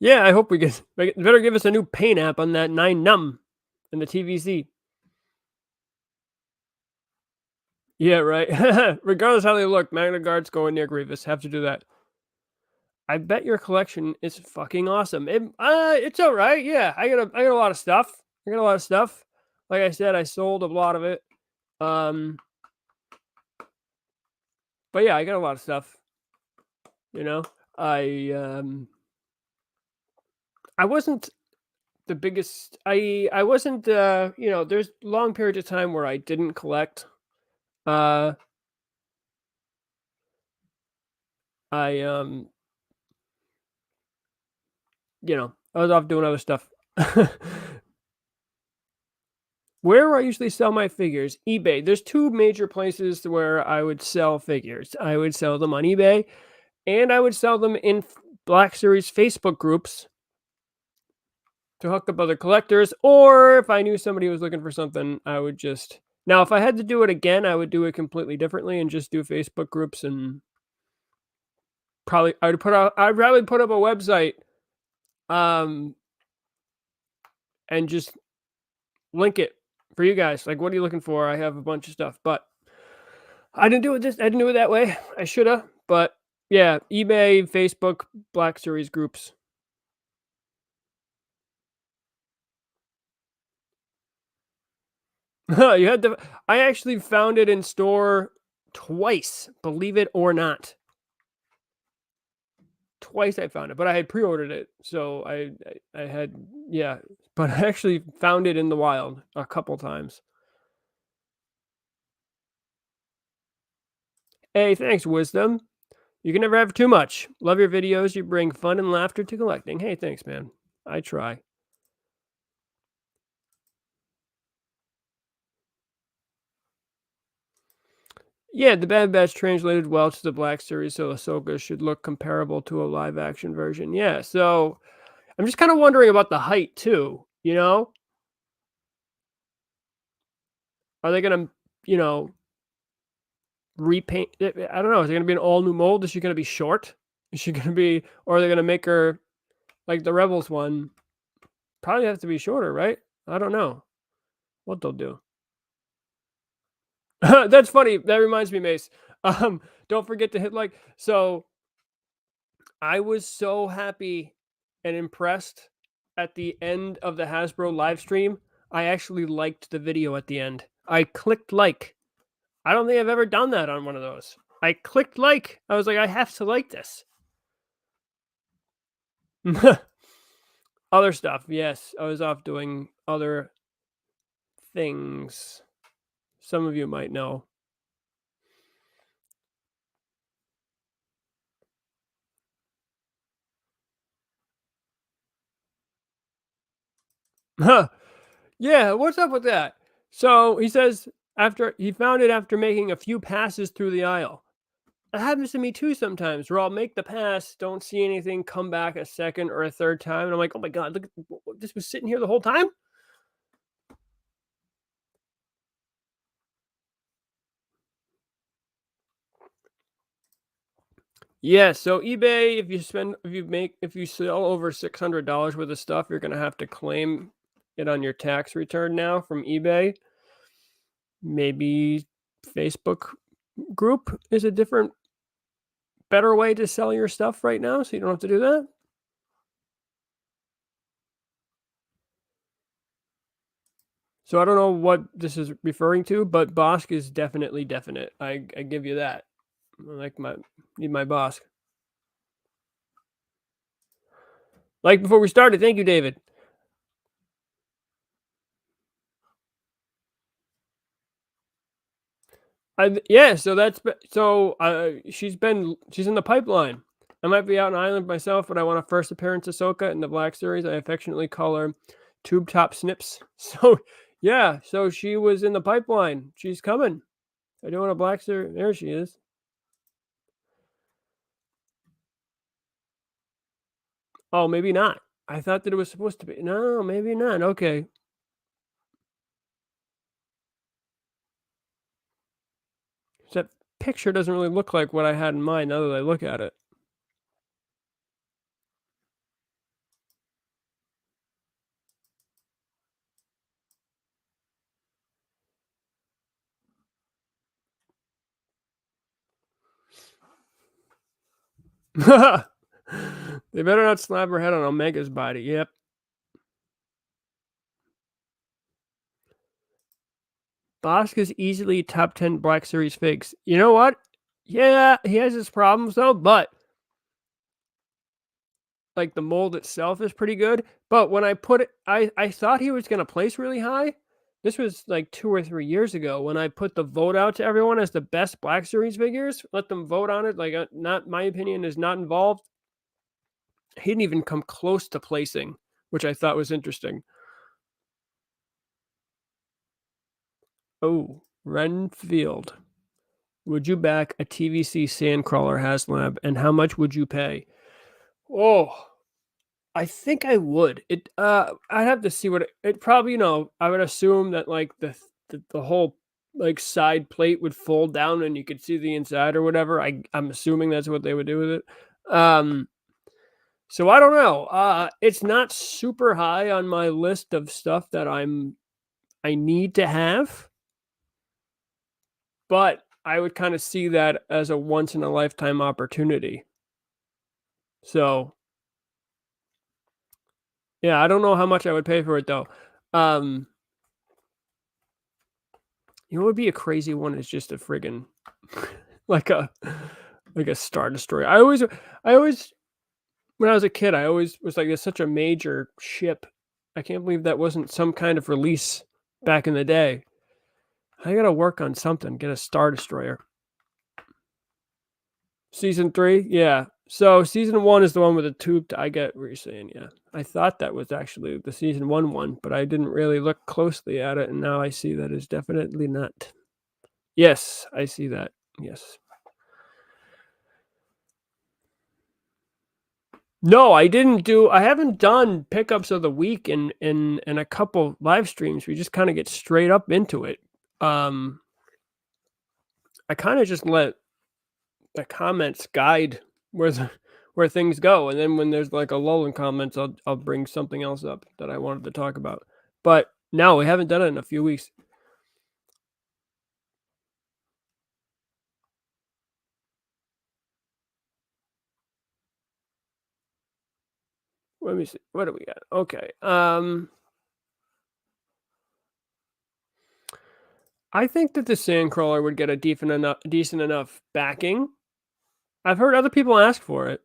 Speaker 1: Yeah, I hope we get. Better give us a new paint app on that 9num and the TVC. Yeah, right. Regardless how they look, Magna Guard's going near Grievous. Have to do that. I bet your collection is fucking awesome. It's all right. Yeah, I got a lot of stuff. I got a lot of stuff. Like I said, I sold a lot of it. But yeah, I got a lot of stuff. You know, I wasn't the biggest. I wasn't. There's long periods of time where I didn't collect. I I was off doing other stuff. Where I usually sell my figures? eBay. There's 2 major places where I would sell figures. I would sell them on eBay, and I would sell them in Black Series Facebook groups to hook up other collectors, or if I knew somebody was looking for something, I would just... Now, if I had to do it again, I would do it completely differently and just do Facebook groups, and I'd probably put up a website, and just link it for you guys. Like, what are you looking for? I have a bunch of stuff, but I didn't do it that way. I should have, but yeah, eBay, Facebook, Black Series groups. I actually found it in store twice, believe it or not. Twice I found it, but I had pre-ordered it, so I had, yeah, but I actually found it in the wild a couple times. Hey, thanks, Wisdom. You can never have too much. Love your videos. You bring fun and laughter to collecting. Hey, thanks, man. I try. Yeah, the Bad Batch translated well to the Black Series, so Ahsoka should look comparable to a live-action version. Yeah, so I'm just kind of wondering about the height, too, you know? Are they going to, repaint it? I don't know. Is it going to be an all-new mold? Is she going to be short? Is she going to be... Or are they going to make her, like the Rebels one, probably have to be shorter, right? I don't know what they'll do. That's funny. That reminds me, Mace. Don't forget to hit like. So I was so happy and impressed at the end of the Hasbro live stream. I actually liked the video at the end. I clicked like. I don't think I've ever done that on one of those. I clicked like. I was like, I have to like this. Other stuff. Yes, I was off doing other things. Some of you might know. Yeah, what's up with that? So he says after he found it after making a few passes through the aisle. That happens to me too sometimes, where I'll make the pass, don't see anything, come back a second or a third time, and I'm like, "Oh my god, look, this was sitting here the whole time?" Yeah, so eBay, if you sell over $600 worth of stuff, you're gonna have to claim it on your tax return now from eBay. Maybe Facebook group is a different, better way to sell your stuff right now, so you don't have to do that. So I don't know what this is referring to, but Bosk is definitely definite. I give you that. I like need my Bosk. Like before we started, thank you, David. Yeah, so she's in the pipeline. I might be out on island myself, but I want a first appearance Ahsoka in the Black Series. I affectionately call her Tube Top Snips. So yeah, so she was in the pipeline. She's coming. I do want a Black Series. There she is. Oh, maybe not. I thought that it was supposed to be. No, maybe not. Okay. That picture doesn't really look like what I had in mind now that I look at it. They better not slap her head on Omega's body. Yep. Bosk is easily top 10 Black Series figs. You know what? Yeah, he has his problems though, but like the mold itself is pretty good. But when I put it, I thought he was going to place really high. This was like 2 or 3 years ago when I put the vote out to everyone as the best Black Series figures. Let them vote on it. Like, not my opinion is not involved. He didn't even come close to placing, which I thought was interesting. Oh, Renfield. Would you back a TVC Sandcrawler Hazlab, and how much would you pay? Oh, I think I would. I'd have to see what it probably, I would assume that like the whole like side plate would fold down and you could see the inside or whatever. I'm assuming that's what they would do with it. So I don't know. It's not super high on my list of stuff that I need to have, but I would kind of see that as a once in a lifetime opportunity. So yeah, I don't know how much I would pay for it though. You know what would be a crazy one is just a friggin' like a Star Destroyer. I always when I was a kid, I always was like, it's such a major ship. I can't believe that wasn't some kind of release back in the day. I gotta work on something, get a Star Destroyer. Season 3? Yeah. So season 1 is the one with the tube. I get what you're saying, yeah. I thought that was actually the season 1 one, but I didn't really look closely at it, and now I see that is definitely not. Yes, I see that. Yes. No, I haven't done pickups of the week in a couple live streams. We just kind of get straight up into it. I kind of just let the comments guide where things go, and then when there's like a lull in comments, I'll bring something else up that I wanted to talk about. But no, we haven't done it in a few weeks. Let me see. What do we got? Okay. I think that the Sandcrawler would get a decent enough backing. I've heard other people ask for it.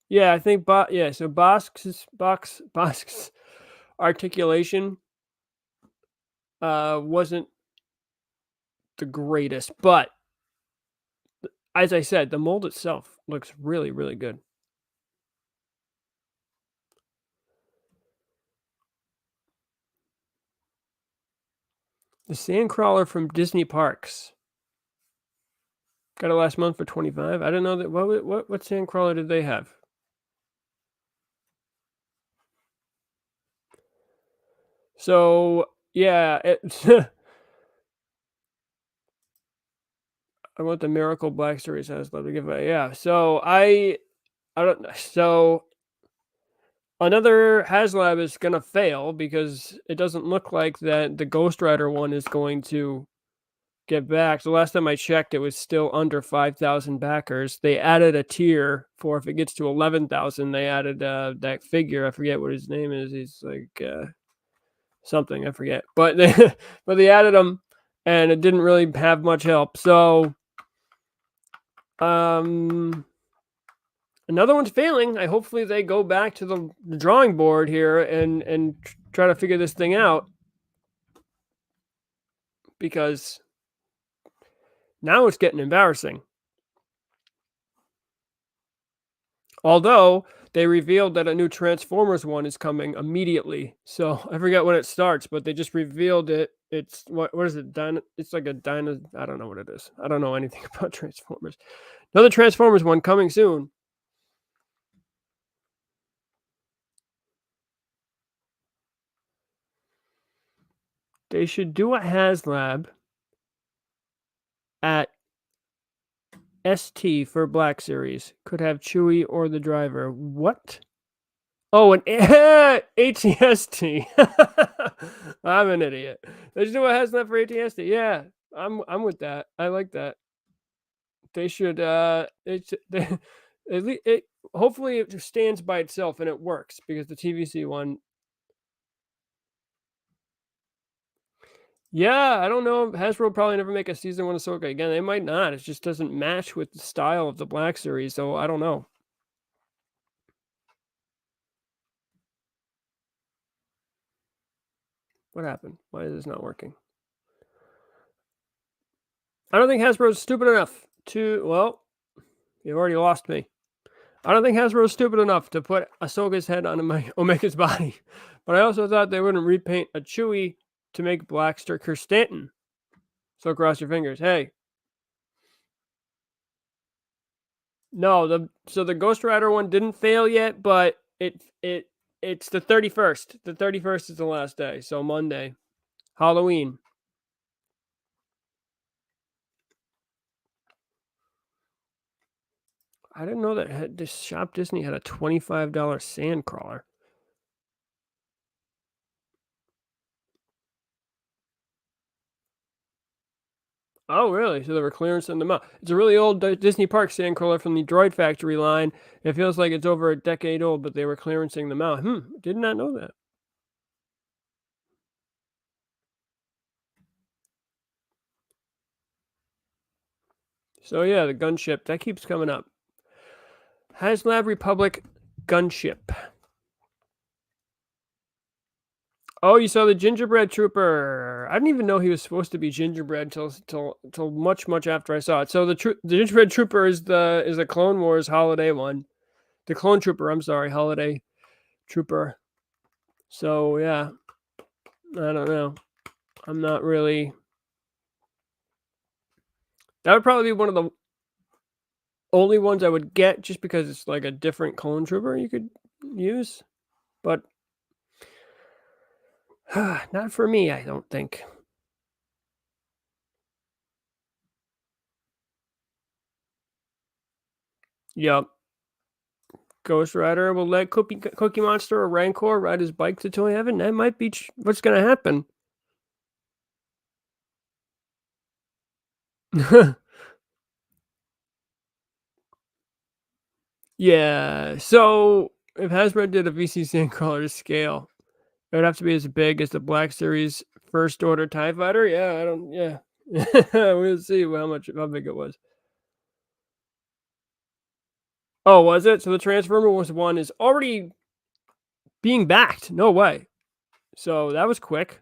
Speaker 1: Yeah, I think so Bosk's articulation wasn't the greatest, but as I said, the mold itself looks really, really good. The Sandcrawler from Disney Parks. Got it last month for $25. I didn't know that. What Sandcrawler did they have? So yeah, I want the Miracle Black Series Hazlab to give away. Yeah, so I don't. So another Hazlab is gonna fail because it doesn't look like that the Ghost Rider one is going to get back. The last time I checked, it was still under 5,000 backers. They added a tier for if it gets to 11,000. They added that figure. I forget what his name is. He's like something, I forget. But they added him, and it didn't really have much help. So another one's failing. Hopefully they go back to the drawing board here and try to figure this thing out, because now it's getting embarrassing. Although they revealed that a new Transformers one is coming immediately. So I forget when it starts, but they just revealed it. It's what is it? It's like a dino. I don't know what it is. I don't know anything about Transformers. Another Transformers one coming soon. They should do a Hazlab at ST for Black Series. Could have CHEWIE or the driver. What? Oh, an ATST. I'm an idiot. They should do a Hazlab for ATST. Yeah, I'm with that. I like that. They should. Hopefully it stands by itself and it works, because the TVC one. Yeah, I don't know. Hasbro probably never make a season 1 Ahsoka again. They might not. It just doesn't match with the style of the Black Series, so I don't know. What happened? Why is this not working? I don't think Hasbro's stupid enough to. Well, you've already lost me. I don't think Hasbro's stupid enough to put Ahsoka's head on Omega's body. But I also thought they wouldn't repaint a CHEWIE to make Blackster Stanton. So cross your fingers. Hey. No, so the Ghost Rider one didn't fail yet, but it's the 31st. The 31st is the last day, so Monday. Halloween. I didn't know that this Shop Disney had a $25 Sandcrawler. Oh, really? So they were clearancing them out. It's a really old Disney Park Sandcrawler from the Droid Factory line. It feels like it's over a decade old, but they were clearancing them out. Did not know that. So yeah, the gunship, that keeps coming up. Hazlab Republic gunship. Oh, you saw the gingerbread trooper. I didn't even know he was supposed to be gingerbread till much after I saw it. So the gingerbread trooper is the Clone Wars holiday one. The clone trooper, I'm sorry, holiday trooper. So yeah, I don't know. I'm not really. That would probably be one of the only ones I would get, just because it's like a different clone trooper you could use. But not for me, I don't think. Yep. Ghost Rider will let Cookie Monster or Rancor ride his bike to Toy Heaven. That might be what's going to happen. Yeah. So if Hasbro did a VC Sandcrawler to scale, it would have to be as big as the Black Series First Order TIE Fighter. Yeah, I don't. Yeah. We'll see how big it was. Oh, was it? So the Transformers one is already being backed. No way. So that was quick.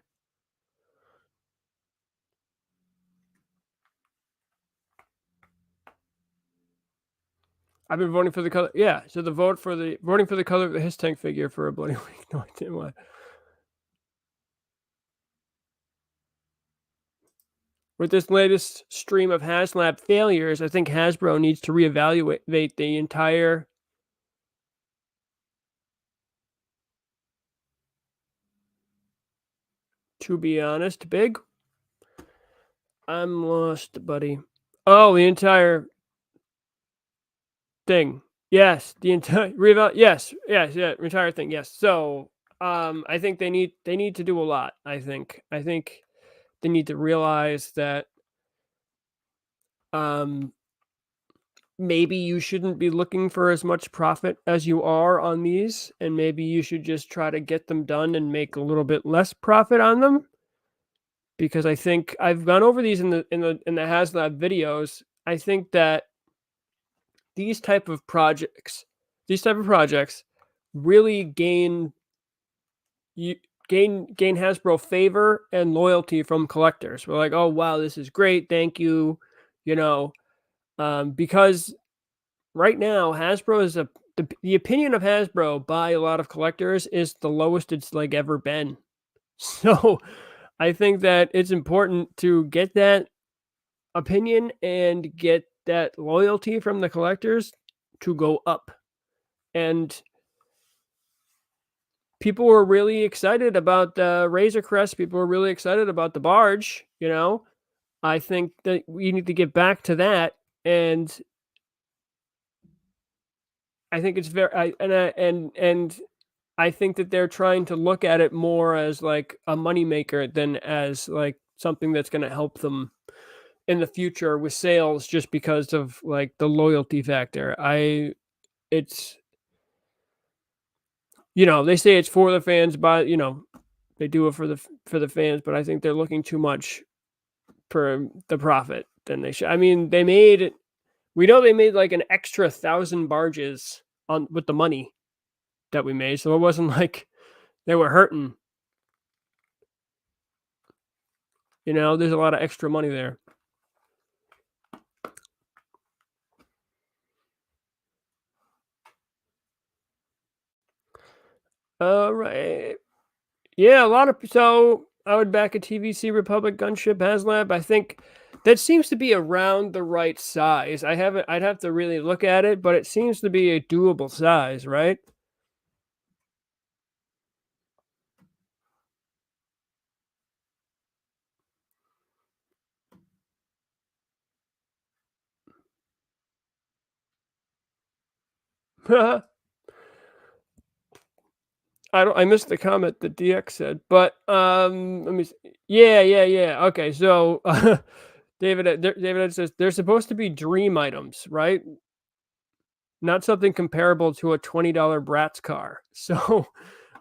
Speaker 1: I've been voting for the color. Yeah. So the voting for the color of the His Tank figure for a bloody week. No idea why. with this latest stream of Hazlab failures, I think Hasbro needs to reevaluate the entire. To be honest, Big, I'm lost, buddy. Oh, the entire thing. Yes, the entire yes, entire thing. Yes. So, I think they need to do a lot. I think they need to realize that maybe you shouldn't be looking for as much profit as you are on these, and maybe you should just try to get them done and make a little bit less profit on them. Because I think I've gone over these in the Hazlab videos. I think that these type of projects really gain Hasbro favor and loyalty from collectors. We're like, oh wow, this is great, thank you, because right now Hasbro is the opinion of Hasbro by a lot of collectors is the lowest it's like ever been. So I think that it's important to get that opinion and get that loyalty from the collectors to go up. And people were really excited about the Razor Crest. People were really excited about the barge. I think that we need to get back to that. And I think it's I think that they're trying to look at it more as like a moneymaker than as like something that's going to help them in the future with sales, just because of like the loyalty factor. It's, they say it's for the fans, but they do it for the fans, but I think they're looking too much for the profit than they should. I mean, we know they made like an extra 1,000 barges with the money that we made, so it wasn't like they were hurting. There's a lot of extra money there. Right. Yeah, a lot of so I would back a TVC Republic gunship Hazlab. I think that seems to be around the right size. I'd have to really look at it, but it seems to be a doable size, right? I missed the comment that DX said, but let me see. Yeah. Okay, so David says they're supposed to be dream items, right? Not something comparable to a $20 Bratz car. So,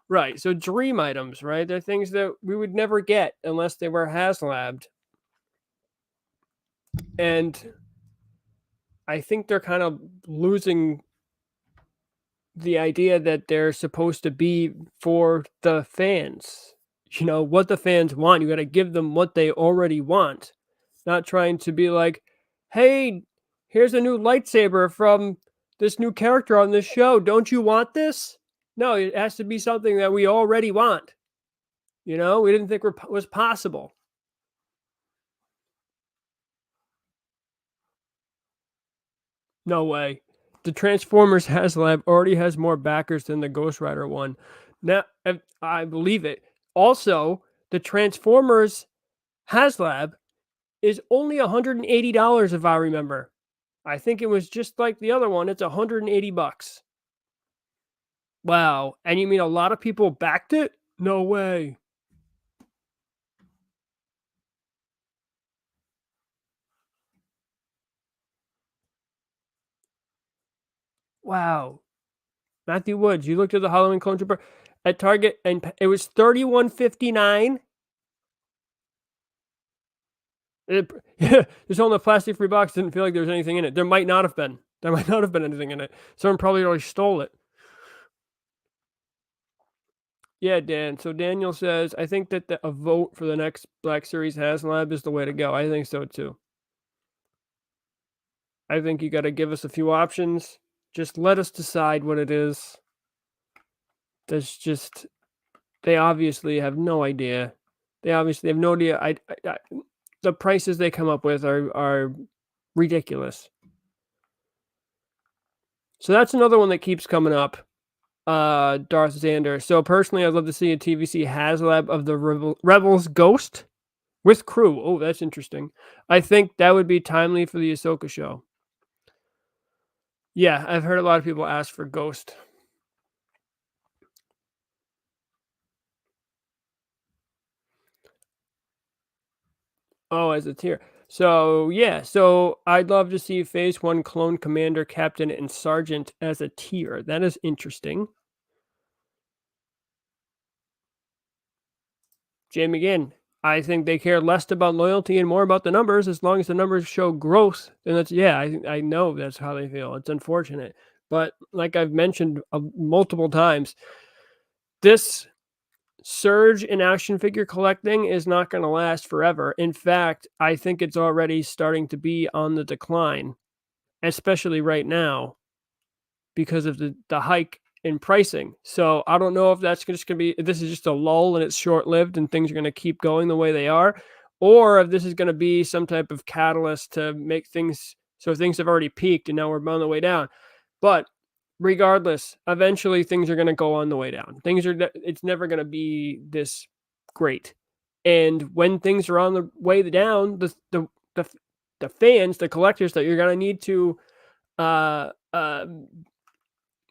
Speaker 1: right. So dream items, right? They're things that we would never get unless they were Hazlabbed. And I think they're kind of losing the idea that they're supposed to be for the fans. What the fans want. You got to give them what they already want. Not trying to be like, hey, here's a new lightsaber from this new character on this show. Don't you want this? No, it has to be something that we already want. We didn't think was possible. No way. The Transformers Hazlab already has more backers than the Ghost Rider one. Now, I believe it. Also, the Transformers Hazlab is only $180 if I remember. I think it was just like the other one. It's $180. Wow. And you mean a lot of people backed it? No way. Wow. Matthew Woods, you looked at the Halloween Clone Trooper at Target and it was $31.59. There's only a plastic-free box. Didn't feel like there was anything in it. There might not have been. Anything in it. Someone probably already stole it. Yeah, Dan. So Daniel says, I think that a vote for the next Black Series Hazlab is the way to go. I think so too. I think you got to give us a few options. Just let us decide what it is. They obviously have no idea. They obviously have no idea. the prices they come up with are ridiculous. So that's another one that keeps coming up. Darth Xander. So personally, I'd love to see a TVC Hazlab of the Rebels Ghost with crew. Oh, that's interesting. I think that would be timely for the Ahsoka show. Yeah, I've heard a lot of people ask for Ghost. Oh, as a tier. So yeah, so I'd love to see Phase 1 Clone Commander, Captain, and Sergeant as a tier. That is interesting. Jim, again, I think they care less about loyalty and more about the numbers. As long as the numbers show growth, then that's, yeah, I know that's how they feel. It's unfortunate. But like I've mentioned multiple times, this surge in action figure collecting is not going to last forever. In fact, I think it's already starting to be on the decline, especially right now because of the hike in pricing. So I don't know if that's just going to be, this is just a lull and it's short lived and things are going to keep going the way they are, or if this is going to be some type of catalyst to make things so things have already peaked and now we're on the way down. But regardless, eventually things are going to go on the way down. It's never going to be this great. And when things are on the way down, the fans, the collectors that you're going to need to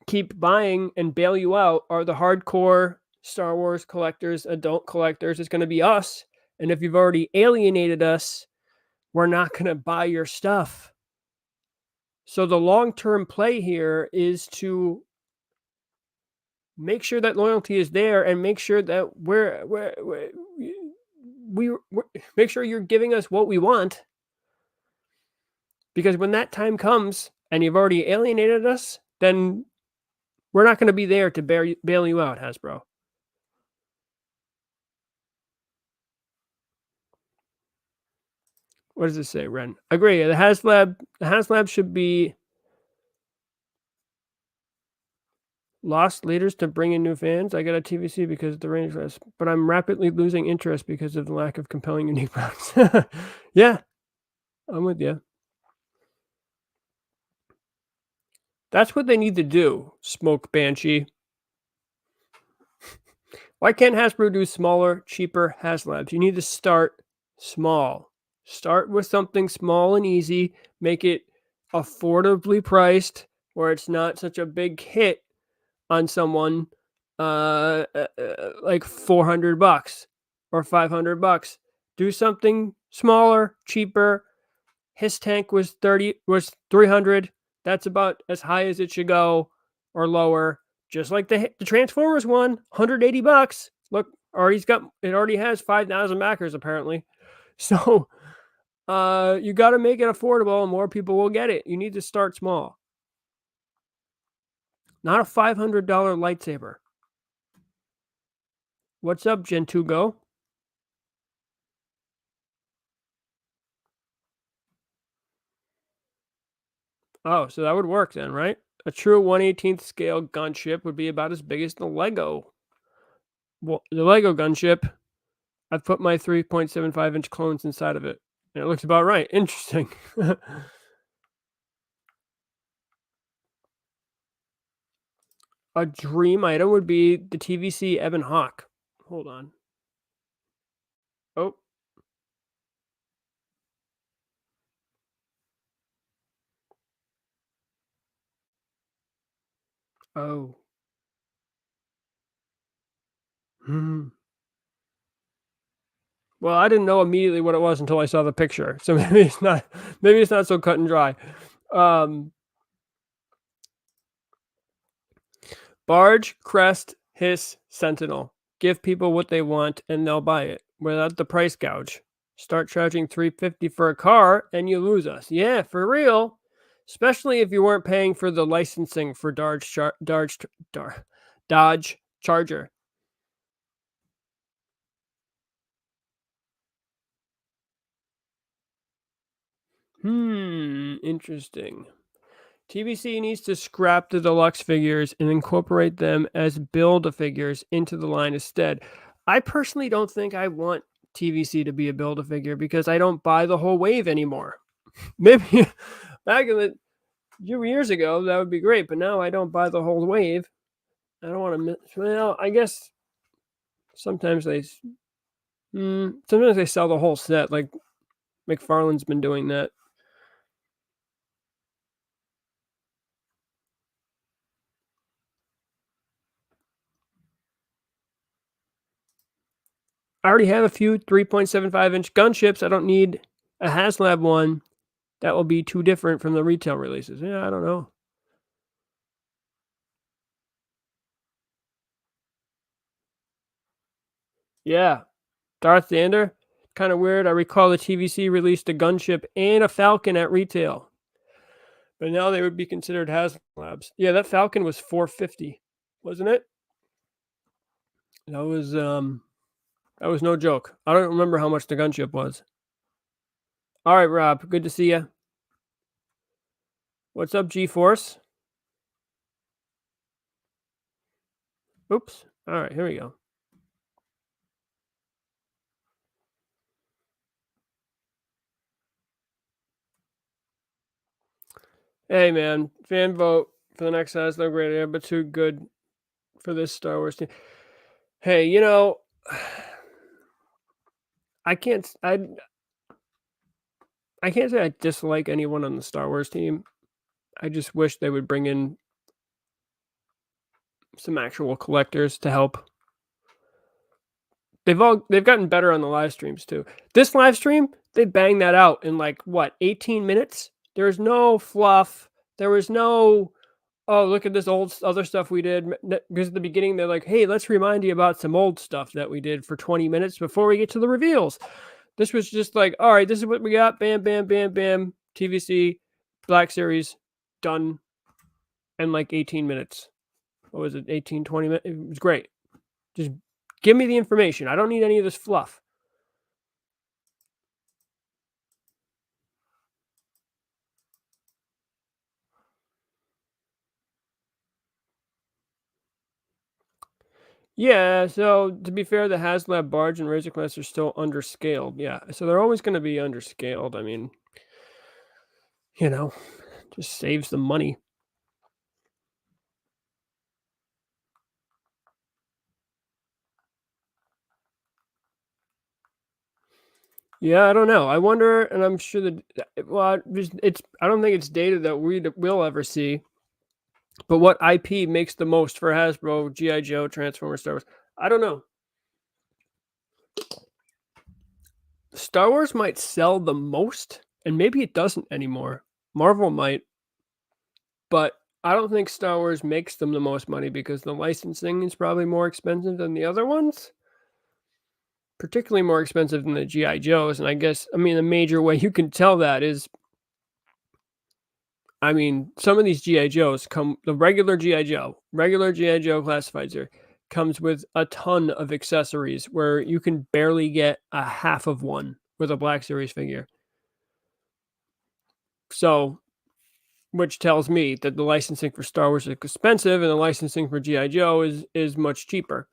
Speaker 1: keep buying and bail you out are the hardcore Star Wars collectors, adult collectors. It's going to be us. And if you've already alienated us, we're not going to buy your stuff. So the long-term play here is to make sure that loyalty is there and make sure that we make sure you're giving us what we want. Because when that time comes and you've already alienated us, then we're not going to be there to bail you out, Hasbro. What does it say, Ren? Agree. The Hazlab should be lost leaders to bring in new fans. I got a TVC because of the range list, but I'm rapidly losing interest because of the lack of compelling unique products. Yeah, I'm with you. That's what they need to do, Smoke Banshee. Why can't Hasbro do smaller, cheaper Hazlabs? You need to start small. Start with something small and easy. Make it affordably priced where it's not such a big hit on someone like $400 or $500. Do something smaller, cheaper. His tank was 300. That's about as high as it should go, or lower. Just like the Transformers one, $180. Look, it already has 5,000 backers apparently. So you got to make it affordable and more people will get it. You need to start small. Not a $500 lightsaber. What's up, Gen2Go? Oh, so that would work then, right? A true 1/18th scale gunship would be about as big as the Lego. Well, the Lego gunship, I've put my 3.75-inch clones inside of it. And it looks about right. Interesting. A dream item would be the TVC Ebon Hawk. Hold on. Oh. Oh. Well, I didn't know immediately what it was until I saw the picture. So maybe it's not so cut and dry. Barge, Crest, Hiss, Sentinel. Give people what they want and they'll buy it without the price gouge. Start charging $350 for a car and you lose us. Yeah, for real. Especially if you weren't paying for the licensing for Dodge Charger. Interesting. TBC needs to scrap the deluxe figures and incorporate them as build-a-figures into the line instead. I personally don't think I want TVC to be a Build-A-Figure because I don't buy the whole wave anymore. Maybe back in the few years ago, that would be great, but now I don't buy the whole wave. I don't want to miss. Well, I guess sometimes they sell the whole set, like McFarlane's been doing that. I already have a few 3.75-inch gunships. I don't need a Hazlab one. That will be too different from the retail releases. Yeah, I don't know. Yeah, Darth Vader, kind of weird. I recall the TVC released a gunship and a Falcon at retail, but now they would be considered Haslabs. Yeah, that Falcon was $450, wasn't it? That was no joke. I don't remember how much the gunship was. All right, Rob, good to see you. What's up, G-Force? Oops. All right, here we go. Hey, man, fan vote for the next Hasbro Great Air, but too good for this Star Wars team. Hey, you know, I can't say I dislike anyone on the Star Wars team. I just wish they would bring in some actual collectors to help. They've gotten better on the live streams too. This live stream, they banged that out in like what, 18 minutes? There was no fluff. There was no, oh, look at this old other stuff we did. Because at the beginning, they're like, hey, let's remind you about some old stuff that we did for 20 minutes before we get to the reveals. This was just like, all right, this is what we got. Bam, bam, bam, bam. TVC, Black Series, done in like 18 minutes. What was it, 18, 20 minutes? It was great. Just give me the information. I don't need any of this fluff. Yeah, so to be fair, the Hazlab Barge and Razor Class are still underscaled. Yeah, so they're always going to be underscaled. I mean, you know, just saves the money. Yeah, I don't know. I wonder, and I'm sure that, well, I don't think it's data that we'll ever see. But what IP makes the most for Hasbro, G.I. Joe, Transformers, Star Wars? I don't know. Star Wars might sell the most, and maybe it doesn't anymore. Marvel might, but I don't think Star Wars makes them the most money because the licensing is probably more expensive than the other ones. Particularly more expensive than the G.I. Joes, and I guess, I mean, the major way you can tell that is, I mean, some of these G.I. Joes the regular G.I. Joe classified series comes with a ton of accessories where you can barely get a half of one with a Black Series figure. So, which tells me that the licensing for Star Wars is expensive and the licensing for G.I. Joe is much cheaper.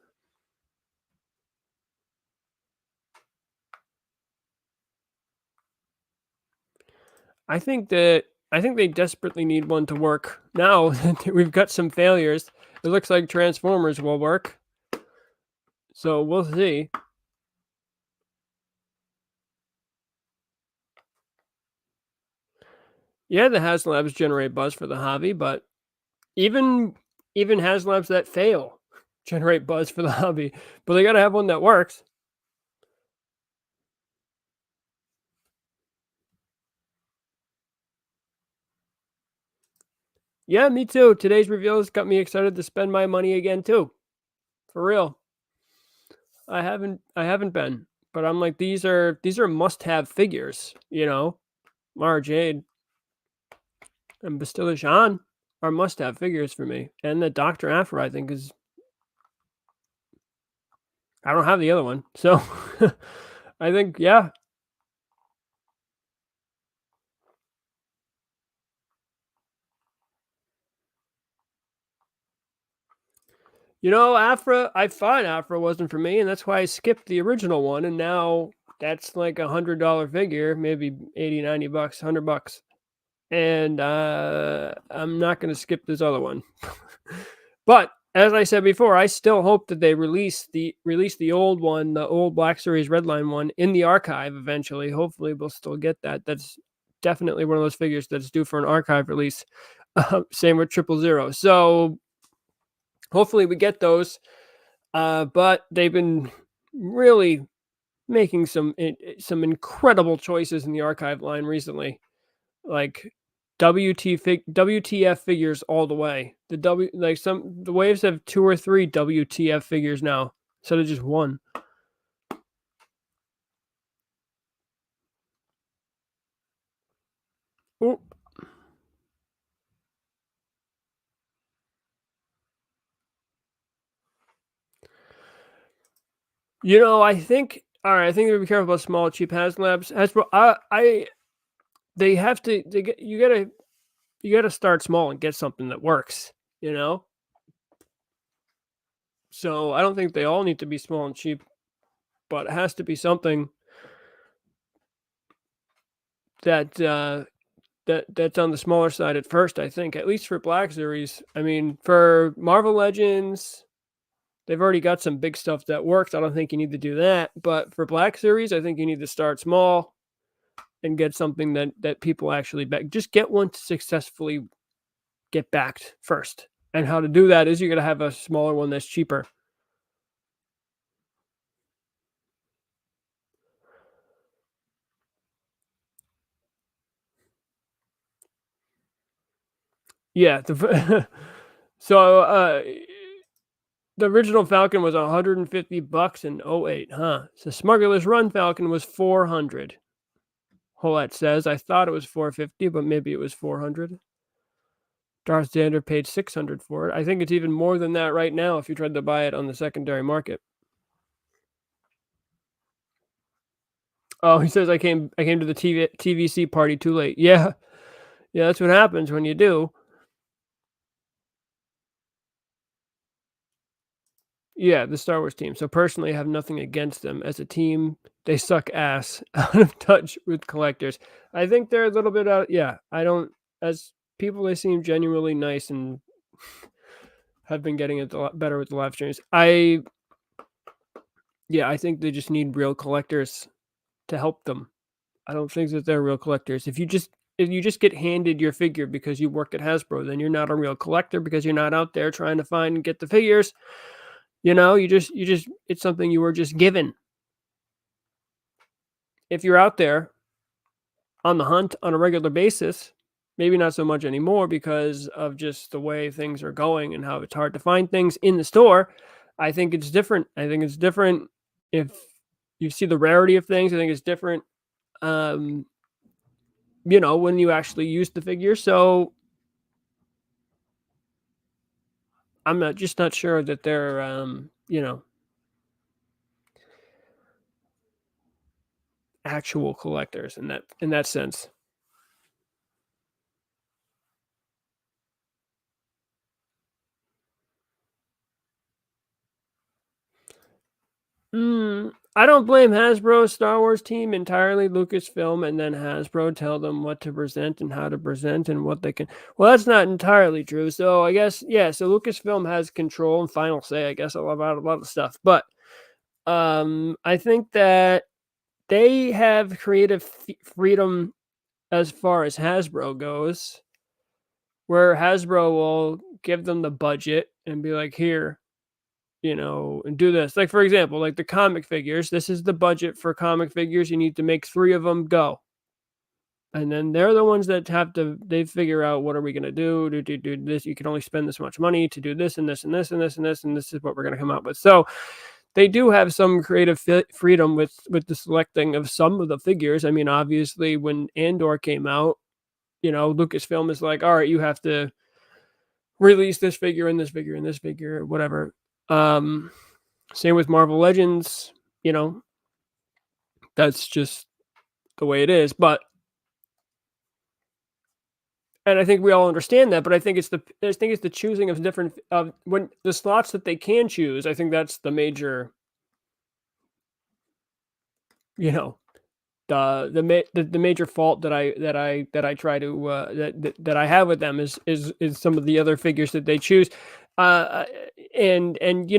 Speaker 1: I think they desperately need one to work. Now that we've got some failures, it looks like Transformers will work. So we'll see. Yeah, the Haslabs generate buzz for the hobby, but even Haslabs that fail generate buzz for the hobby. But they got to have one that works. Yeah, me too. Today's reveals got me excited to spend my money again too. For real. I haven't been, but I'm like, these are must-have figures, you know. Mara Jade and Bastilla Jean are must-have figures for me. And the Dr. Aphra, I think, is, I don't have the other one. So I think, yeah. You know, Afra, I thought Afra wasn't for me, and that's why I skipped the original one, and now that's like $100 figure, maybe 80, 90 bucks, $100. And I'm not going to skip this other one. But as I said before, I still hope that they release the old one, the old Black Series Redline one, in the archive eventually. Hopefully, we'll still get that. That's definitely one of those figures that's due for an archive release. Same with 000. So hopefully, we get those. But they've been really making some incredible choices in the archive line recently, like WTF figures all the way. The waves have 2 or 3 WTF figures now instead of just one. Ooh. You know, I think I think we be careful about small cheap Hazlabs. Hasbro, they have to. You gotta start small and get something that works. You know. So I don't think they all need to be small and cheap, but it has to be something that that's on the smaller side at first. I think, at least for Black Series. I mean, for Marvel Legends, they've already got some big stuff that works. I don't think you need to do that. But for Black Series, I think you need to start small and get something that people actually back. Just get one to successfully get backed first. And how to do that is you're going to have a smaller one that's cheaper. Yeah. So the original Falcon was $150 in 08, huh? So Smuggler's Run Falcon was $400. Holette says, I thought it was $450, but maybe it was $400. Darth Vader paid $600 for it. I think it's even more than that right now if you tried to buy it on the secondary market. Oh, he says I came to the TVC party too late. Yeah, that's what happens when you do. Yeah, the Star Wars team. So personally, I have nothing against them. As a team, they suck ass, out of touch with collectors. I think they're a little bit out. Yeah, I don't. As people, they seem genuinely nice and have been getting it a lot better with the live streams. I think they just need real collectors to help them. I don't think that they're real collectors. If you just get handed your figure because you work at Hasbro, then you're not a real collector because you're not out there trying to find and get the figures. You know, it's something you were just given. If you're out there on the hunt on a regular basis, maybe not so much anymore because of just the way things are going and how it's hard to find things in the store. I think it's different. I think it's different if you see the rarity of things. I think it's different, when you actually use the figure. So I'm not sure that they're, actual collectors in that sense. I don't blame Hasbro's Star Wars team entirely. Lucasfilm and then Hasbro tell them what to present and how to present and what they can. Well, that's not entirely true. So I guess, yeah, so Lucasfilm has control and final say, I guess, about a lot of stuff. But I think that they have creative freedom as far as Hasbro goes, where Hasbro will give them the budget and be like, here, and do this. Like, for example, like the comic figures, this is the budget for comic figures. You need to make 3 of them, go. And then they're the ones that they figure out, what are we going to do? Do this. You can only spend this much money to do this and this and this and this and this, and this is what we're going to come up with. So they do have some creative freedom with the selecting of some of the figures. I mean, obviously when Andor came out, Lucasfilm is like, all right, you have to release this figure and this figure and this figure, whatever. Same with Marvel Legends, that's just the way it is. But And I think we all understand that, but I think it's the choosing of different when the slots that they can choose. I think that's the major, you know, the major fault that I try to that I have with them is some of the other figures that they choose, uh, and and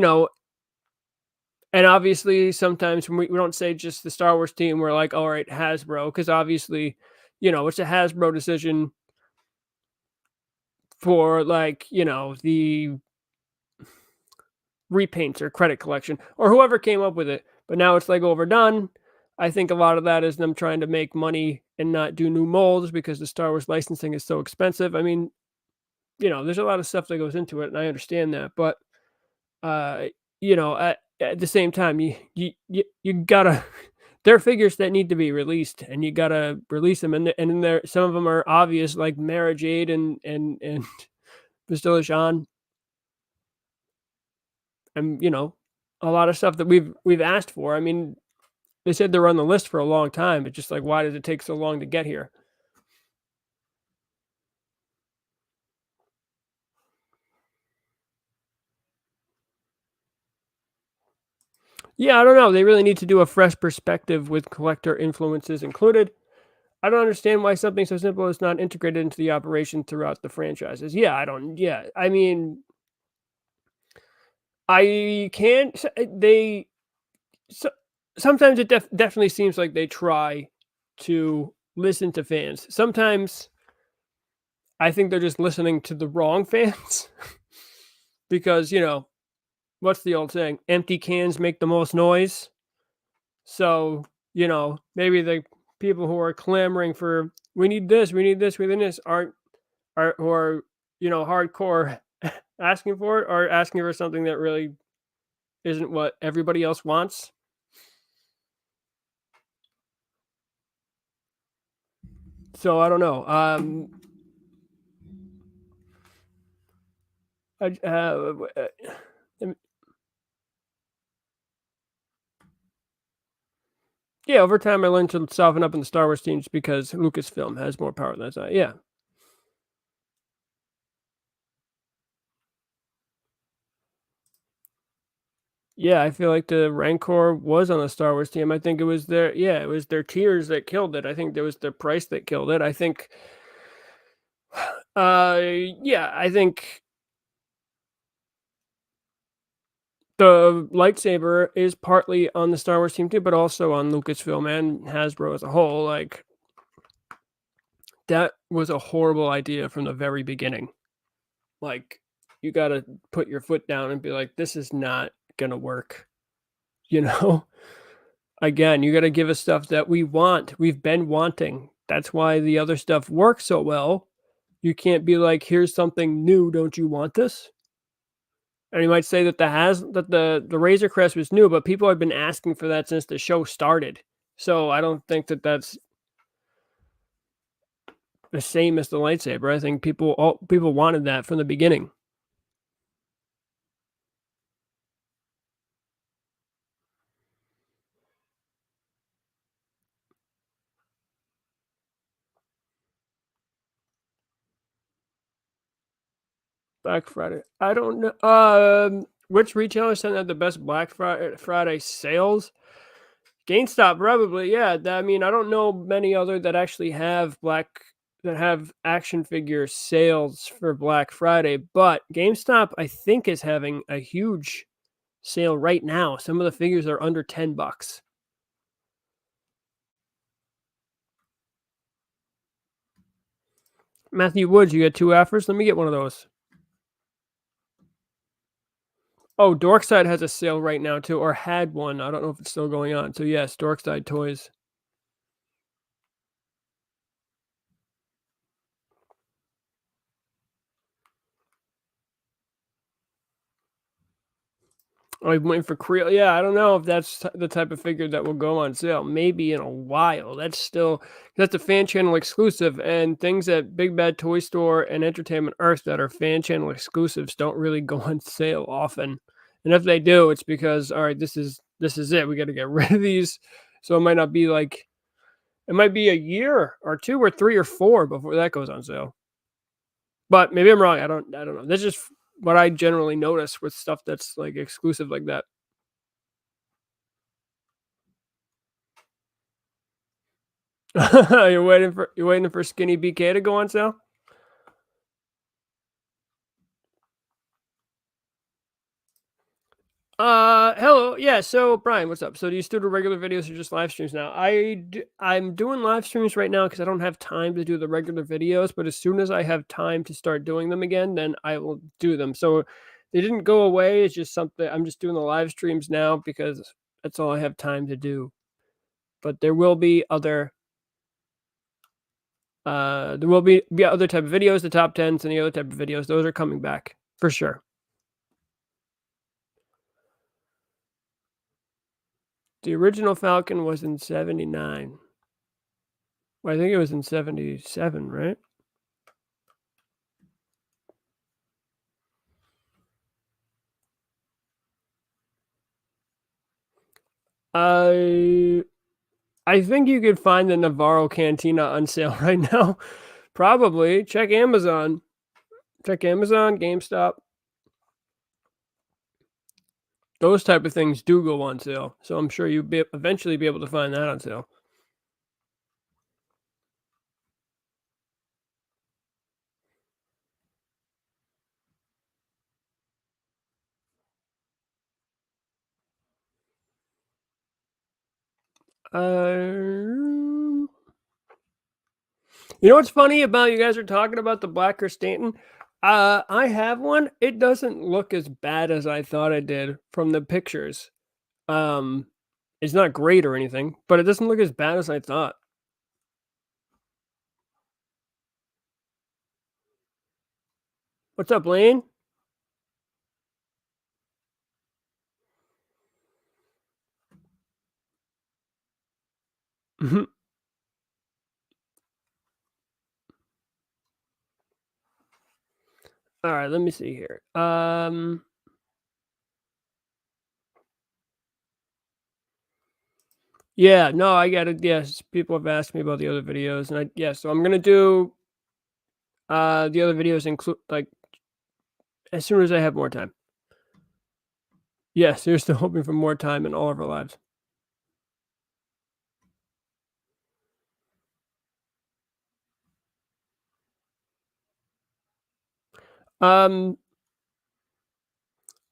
Speaker 1: obviously sometimes when we don't say just the Star Wars team, we're like, all right, Hasbro, because obviously, it's a Hasbro decision for like the repaints or credit collection or whoever came up with it. But now it's like overdone. I think a lot of that is them trying to make money and not do new molds because the Star Wars licensing is so expensive. I mean, there's a lot of stuff that goes into it, and I understand that. But uh, at the same time, you gotta. There are figures that need to be released, and you gotta release them. And then there, some of them are obvious, like Mara Jade and Bastilla Jean, and a lot of stuff that we've asked for. I mean, they said they're on the list for a long time. It's just like, why does it take so long to get here? Yeah, I don't know. They really need to do a fresh perspective with collector influences included. I don't understand why something so simple is not integrated into the operation throughout the franchises. Yeah, I don't. Yeah, I mean, I can't. They so, sometimes it definitely seems like they try to listen to fans. Sometimes I think they're just listening to the wrong fans because what's the old saying? Empty cans make the most noise. So, maybe the people who are clamoring for we need this, we need this, we need this are who are, hardcore asking for it or asking for something that really isn't what everybody else wants. So I don't know. I, um, yeah, over time I learned to soften up in the Star Wars teams because Lucasfilm has more power than I. Yeah. Yeah, I feel like the Rancor was on the Star Wars team. I think it was their tiers that killed it. I think there was the price that killed it. I think yeah, I think the lightsaber is partly on the Star Wars team too, but also on Lucasfilm and Hasbro as a whole. Like that was a horrible idea from the very beginning. Like you got to put your foot down and be like, this is not gonna work. You know. Again, you got to give us stuff that we want. We've been wanting. That's why the other stuff works so well. You can't be like, here's something new. Don't you want this? And you might say that the Razor Crest was new, but people have been asking for that since the show started. So I don't think that that's the same as the lightsaber. I think people wanted that from the beginning. Black Friday. I don't know. Which retailer sent out the best Black Friday sales? GameStop, probably. Yeah. I mean, I don't know many other that actually have action figure sales for Black Friday, but GameStop, I think, is having a huge sale right now. Some of the figures are under $10. Matthew Woods, you got two offers? Let me get one of those. Oh, Dorkside has a sale right now too, or had one. I don't know if it's still going on. So yes, Dorkside Toys. I'm waiting for Creel. Yeah, I don't know if that's the type of figure that will go on sale. Maybe in a while. That's a fan channel exclusive, and things at Big Bad Toy Store and Entertainment Earth that are fan channel exclusives don't really go on sale often. And if they do, it's because all right, this is it. We got to get rid of these. So it might not be like it might be a year or two or three or four before that goes on sale. But maybe I'm wrong. I don't know. That's just what I generally notice with stuff that's like exclusive like that. You're waiting for Skinny BK to go on sale? Hello. Yeah, so Brian, what's up? So do you still do regular videos or just live streams now? I'm doing live streams right now because I don't have time to do the regular videos, but as soon as I have time to start doing them again, then I will do them. So they didn't go away. It's just something I'm just doing the live streams now because that's all I have time to do. But there will be other other type of videos, the top 10s and the other type of videos. Those are coming back for sure. The original Falcon was in 79. Well, I think it was in 77, right? I think you could find the Navarro Cantina on sale right now. Probably. Check Amazon. Check Amazon, GameStop. Those type of things do go on sale. So I'm sure you'll eventually be able to find that on sale. You know what's funny about you guys are talking about the Black Stanton? I have one. It doesn't look as bad as I thought it did from the pictures. It's not great or anything, but it doesn't look as bad as I thought. What's up, Lane? Mhm. All right, let me see here. Yeah, no, I get it. Yes, people have asked me about the other videos, and so I'm gonna do the other videos include like as soon as I have more time. Yes, they're still hoping for more time in all of our lives. Um,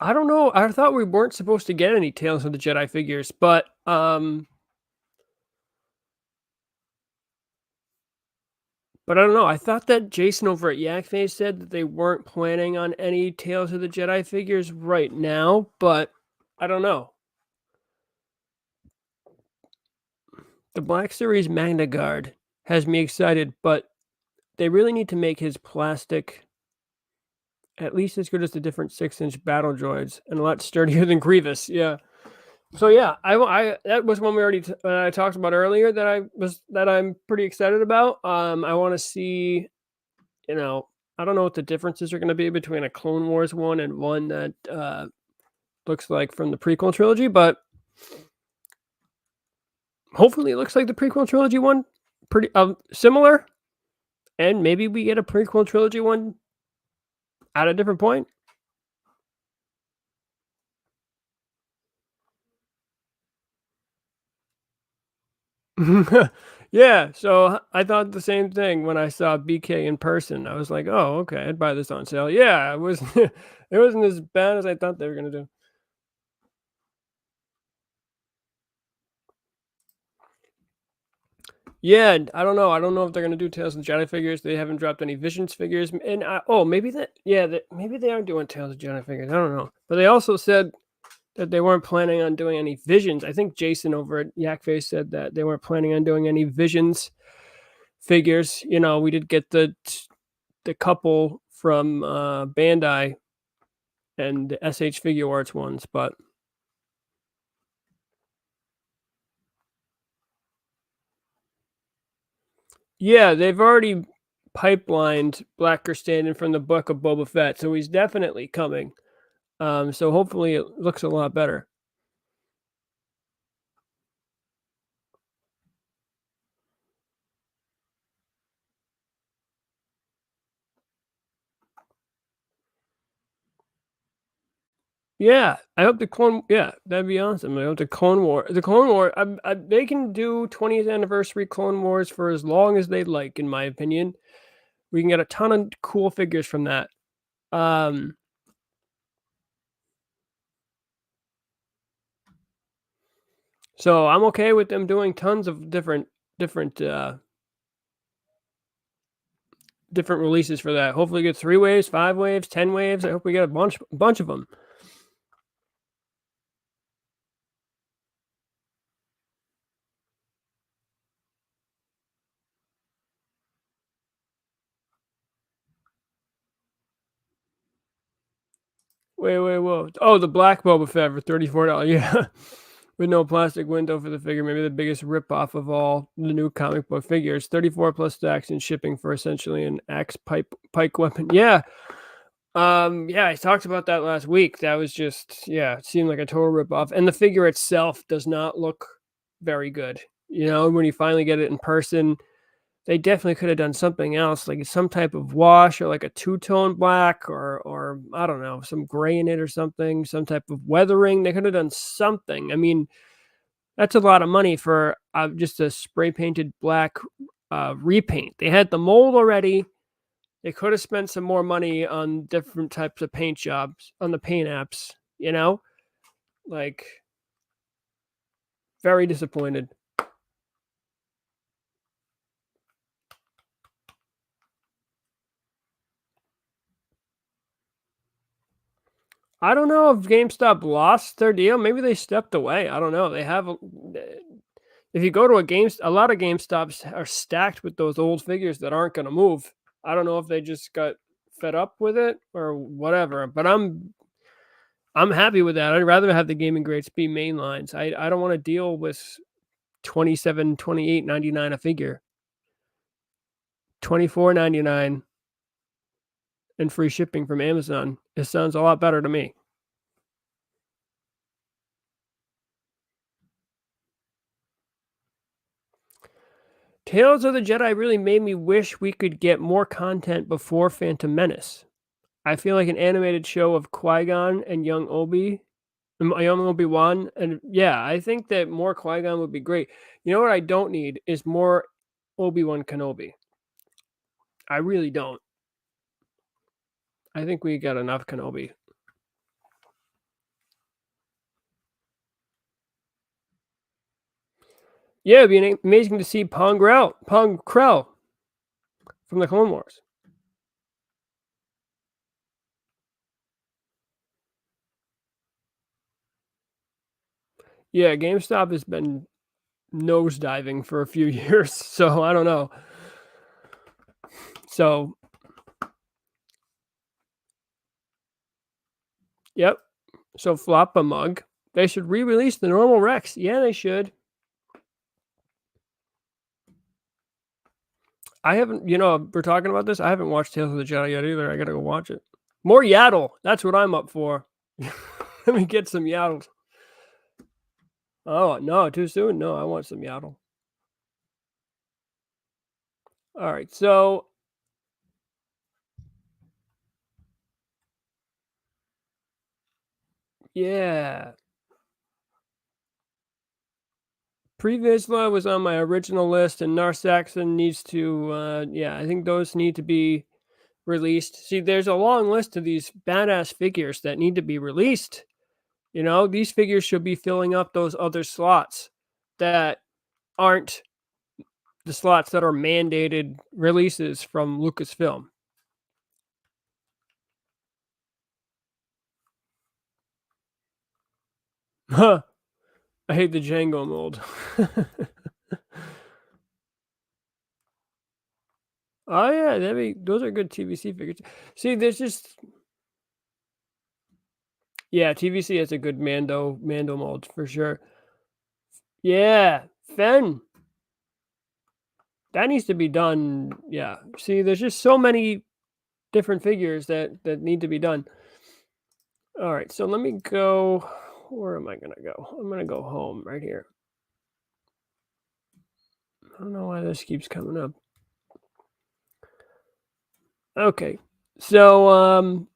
Speaker 1: I don't know. I thought we weren't supposed to get any Tales of the Jedi figures, but I don't know. I thought that Jason over at Yakface said that they weren't planning on any Tales of the Jedi figures right now, but I don't know. The Black Series Magna Guard has me excited, but they really need to make his plastic at least as good as the different 6-inch battle droids and a lot sturdier than Grievous. Yeah. So yeah, I that was one we already I talked about earlier that I'm pretty excited about. I want to see, you know, I don't know what the differences are going to be between a Clone Wars one and one that looks like from the prequel trilogy, but hopefully it looks like the prequel trilogy one, pretty similar, and maybe we get a prequel trilogy one at a different point. Yeah, so I thought the same thing when I saw BK in person. I was like, "Oh, okay, I'd buy this on sale." Yeah, it was it wasn't as bad as I thought they were gonna do. Yeah, and I don't know. I don't know if they're gonna do Tales of Jedi figures. They haven't dropped any Visions figures, and maybe maybe they are doing Tales of Jedi figures. I don't know, but they also said that they weren't planning on doing any Visions. I think Jason over at Yakface said that they weren't planning on doing any Visions figures. You know, we did get the couple from Bandai and the SH Figure Arts ones, but yeah, they've already pipelined Blacker standing from the Book of Boba Fett, so he's definitely coming. So hopefully it looks a lot better. Yeah, I hope the Clone yeah, that'd be awesome. I hope the Clone War, they can do 20th anniversary Clone Wars for as long as they'd like, in my opinion. We can get a ton of cool figures from that. Um, so I'm okay with them doing tons of different, different releases for that. Hopefully get 3 waves, 5 waves, 10 waves. I hope we get a bunch of them. Wait, whoa. Oh, the black Boba Fett for $34. Yeah. With no plastic window for the figure, maybe the biggest ripoff of all the new comic book figures. 34 plus stacks and shipping for essentially an axe pike weapon. Yeah. Yeah, I talked about that last week. That was just, yeah, it seemed like a total ripoff. And the figure itself does not look very good. You know, when you finally get it in person, they definitely could have done something else, like some type of wash or like a two-tone black or I don't know, some gray in it or something, some type of weathering. They could have done something. I mean, that's a lot of money for just a spray painted black repaint. They had the mold already. They could have spent some more money on different types of paint jobs on the paint apps, you know? Like, very disappointed. I don't know if GameStop lost their deal. Maybe they stepped away. I don't know. They have if you go to a lot of GameStops are stacked with those old figures that aren't going to move. I don't know if they just got fed up with it or whatever, but I'm happy with that. I'd rather have the gaming greats be main lines. I don't want to deal with 27, 28.99 a figure. 24.99 and free shipping from Amazon. It sounds a lot better to me. Tales of the Jedi really made me wish we could get more content before Phantom Menace. I feel like an animated show of Qui-Gon and young Obi-Wan, and yeah, I think that more Qui-Gon would be great. You know what I don't need is more Obi-Wan Kenobi. I really don't. I think we got enough Kenobi. Yeah, it'd be amazing to see Pong Krell from the Clone Wars. Yeah, GameStop has been nosediving for a few years, so I don't know. So, yep. So flop a mug. They should re-release the normal Rex. Yeah, they should. I haven't, we're talking about this. I haven't watched Tales of the Jedi yet either. I gotta go watch it. More Yaddle. That's what I'm up for. Let me get some Yaddles. Oh, no, too soon? No, I want some Yaddle. All right, so yeah. Pre-Vizsla was on my original list, and Narsaxon needs to, yeah, I think those need to be released. See, there's a long list of these badass figures that need to be released. These figures should be filling up those other slots that aren't the slots that are mandated releases from Lucasfilm. Huh. I hate the Django mold. Oh yeah, those are good TVC figures. See, there's just yeah, TVC has a good Mando mold for sure. Yeah, Fen. That needs to be done. Yeah. See, there's just so many different figures that need to be done. All right, so let me go. Where am I gonna go? I'm gonna go home right here. I don't know why this keeps coming up. Okay, so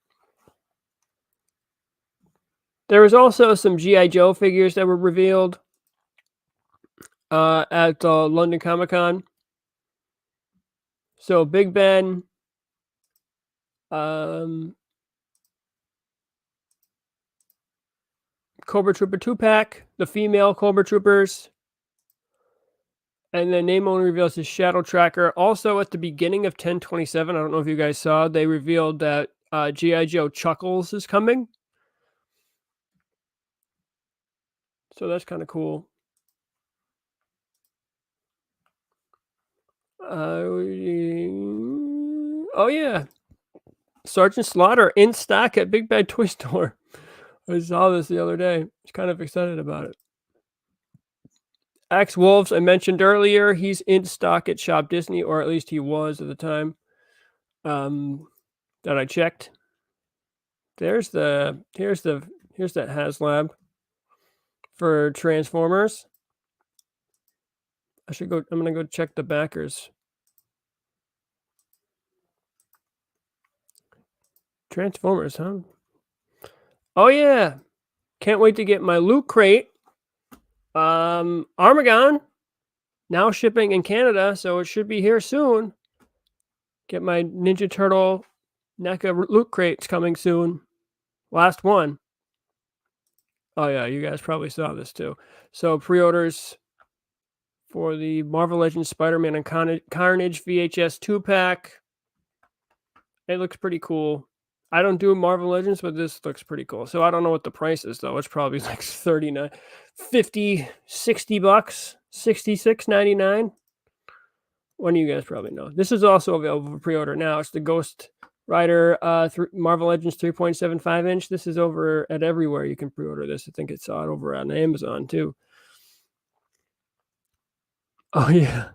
Speaker 1: There was also some G.I. Joe figures that were revealed at London Comic-Con. So Big Ben, Cobra Trooper 2-pack, the female Cobra Troopers, and then name only reveals his Shadow Tracker. Also at the beginning of 10/27, I don't know if you guys saw, they revealed that G.I. Joe Chuckles is coming. So that's kind of cool. Oh yeah, Sergeant Slaughter in stock at Big Bad Toy Store. I saw this the other day. I was kind of excited about it. Axe Wolves, I mentioned earlier, he's in stock at Shop Disney, or at least he was at the time that I checked. Here's that Hazlab for Transformers. I'm gonna go check the backers. Transformers, huh? Oh yeah. Can't wait to get my Loot Crate. Armagon, now shipping in Canada, so it should be here soon. Get my Ninja Turtle NECA Loot Crates coming soon. Last one. Oh yeah, you guys probably saw this too. So pre-orders for the Marvel Legends Spider-Man and Carnage VHS 2-pack. It looks pretty cool. I don't do Marvel Legends, but this looks pretty cool. So I don't know what the price is though. It's probably like 39, 50, 60 bucks, 66.99. One of you guys probably know. This is also available for pre-order now. It's the Ghost Rider Marvel Legends 3.75 inch. This is over at everywhere. You can pre-order this. I think I saw it over on Amazon too. Oh yeah.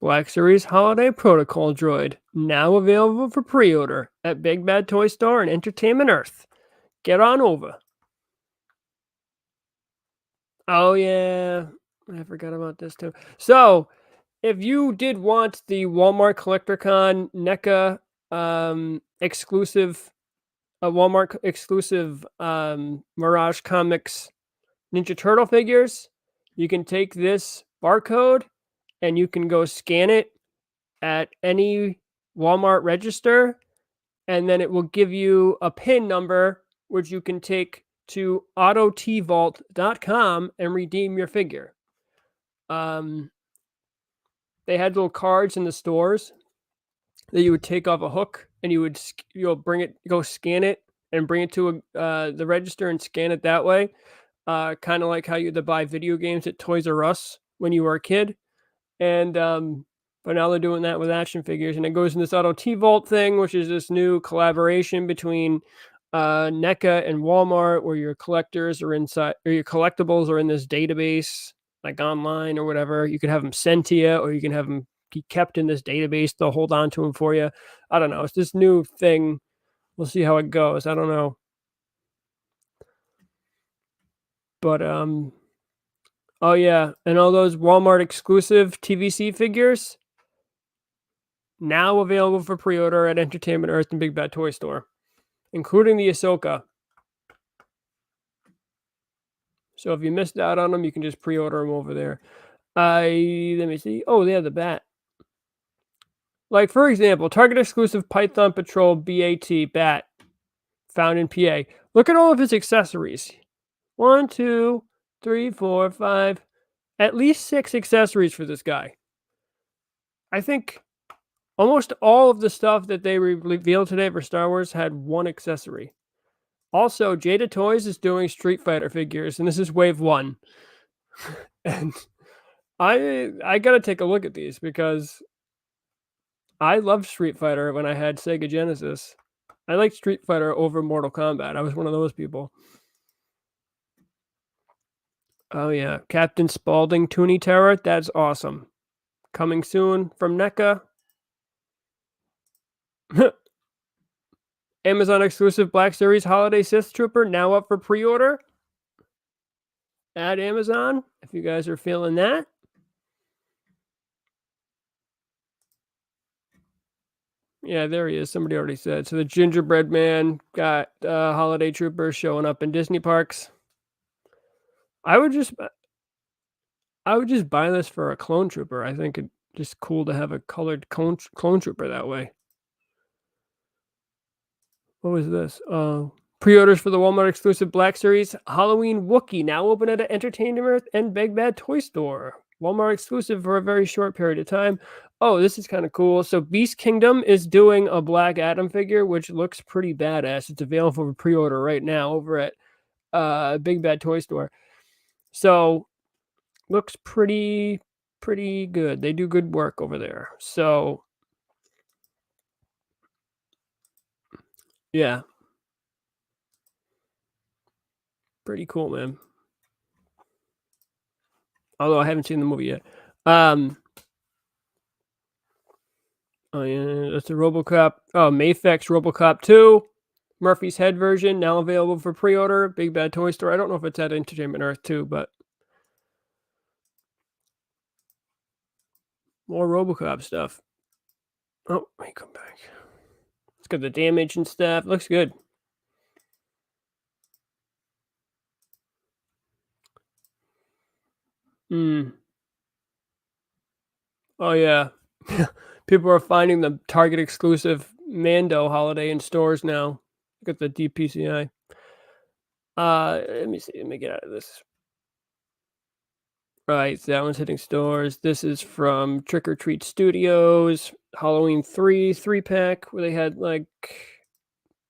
Speaker 1: Black Series Holiday Protocol Droid, now available for pre-order at Big Bad Toy Store and Entertainment Earth. Get on over. Oh yeah, I forgot about this too. So, if you did want the Walmart CollectorCon NECA exclusive, Walmart exclusive Mirage Comics Ninja Turtle figures, you can take this barcode and you can go scan it at any Walmart register, and then it will give you a PIN number, which you can take to autotvault.com and redeem your figure. They had little cards in the stores that you would take off a hook, and you'll bring it, go scan it, and bring it to the register and scan it that way. Kind of like how you had to buy video games at Toys R Us when you were a kid. And but now they're doing that with action figures, and it goes in this Auto T Vault thing, which is this new collaboration between NECA and Walmart, where your collectors are inside, or your collectibles are in this database, like online or whatever. You can have them sent to you, or you can have them kept in this database. They'll hold on to them for you. I don't know. It's this new thing. We'll see how it goes. I don't know. But oh yeah, and all those Walmart exclusive TVC figures now available for pre-order at Entertainment Earth and Big Bad Toy Store, including the Ahsoka. So if you missed out on them, you can just pre-order them over there. Let me see. Oh, they have the bat. Like, for example, Target exclusive Python Patrol BAT bat found in PA. Look at all of his accessories. 1, 2, 3, 4, 5. At least 6 accessories for this guy. I think almost all of the stuff that they revealed today for Star Wars had 1 accessory. Also, Jada Toys is doing Street Fighter figures, and this is wave 1. And I gotta take a look at these because I loved Street Fighter when I had Sega Genesis. I liked Street Fighter over Mortal Kombat. I was one of those people. Oh yeah, Captain Spaulding Toonie Terror. That's awesome. Coming soon from NECA. Amazon exclusive Black Series Holiday Sith Trooper now up for pre-order at Amazon, if you guys are feeling that. Yeah, there he is. Somebody already said. So the gingerbread man got holiday troopers showing up in Disney parks. I would just buy this for a clone trooper. I think it's just cool to have a colored clone trooper that way. What was this? Pre-orders for the Walmart exclusive Black Series Halloween Wookiee now open at an Entertainment and Big Bad Toy Store. Walmart exclusive for a very short period of time. Oh, this is kind of cool. So Beast Kingdom is doing a Black Adam figure, which looks pretty badass. It's available for pre-order right now over at Big Bad Toy Store. So looks pretty good. They do good work over there. So yeah. Pretty cool, man. Although I haven't seen the movie yet. Oh yeah, that's a RoboCop. Oh, Mafex RoboCop 2. Murphy's Head version now available for pre-order. Big Bad Toy Store. I don't know if it's at Entertainment Earth too, but more RoboCop stuff. Oh, wait, come back. It's got the damage and stuff. Looks good. Oh yeah. People are finding the Target exclusive Mando holiday in stores now. Look at the DPCI. Let me see. Let me get out of this. Right, so that one's hitting stores. This is from Trick or Treat Studios, Halloween 3-pack, where they had like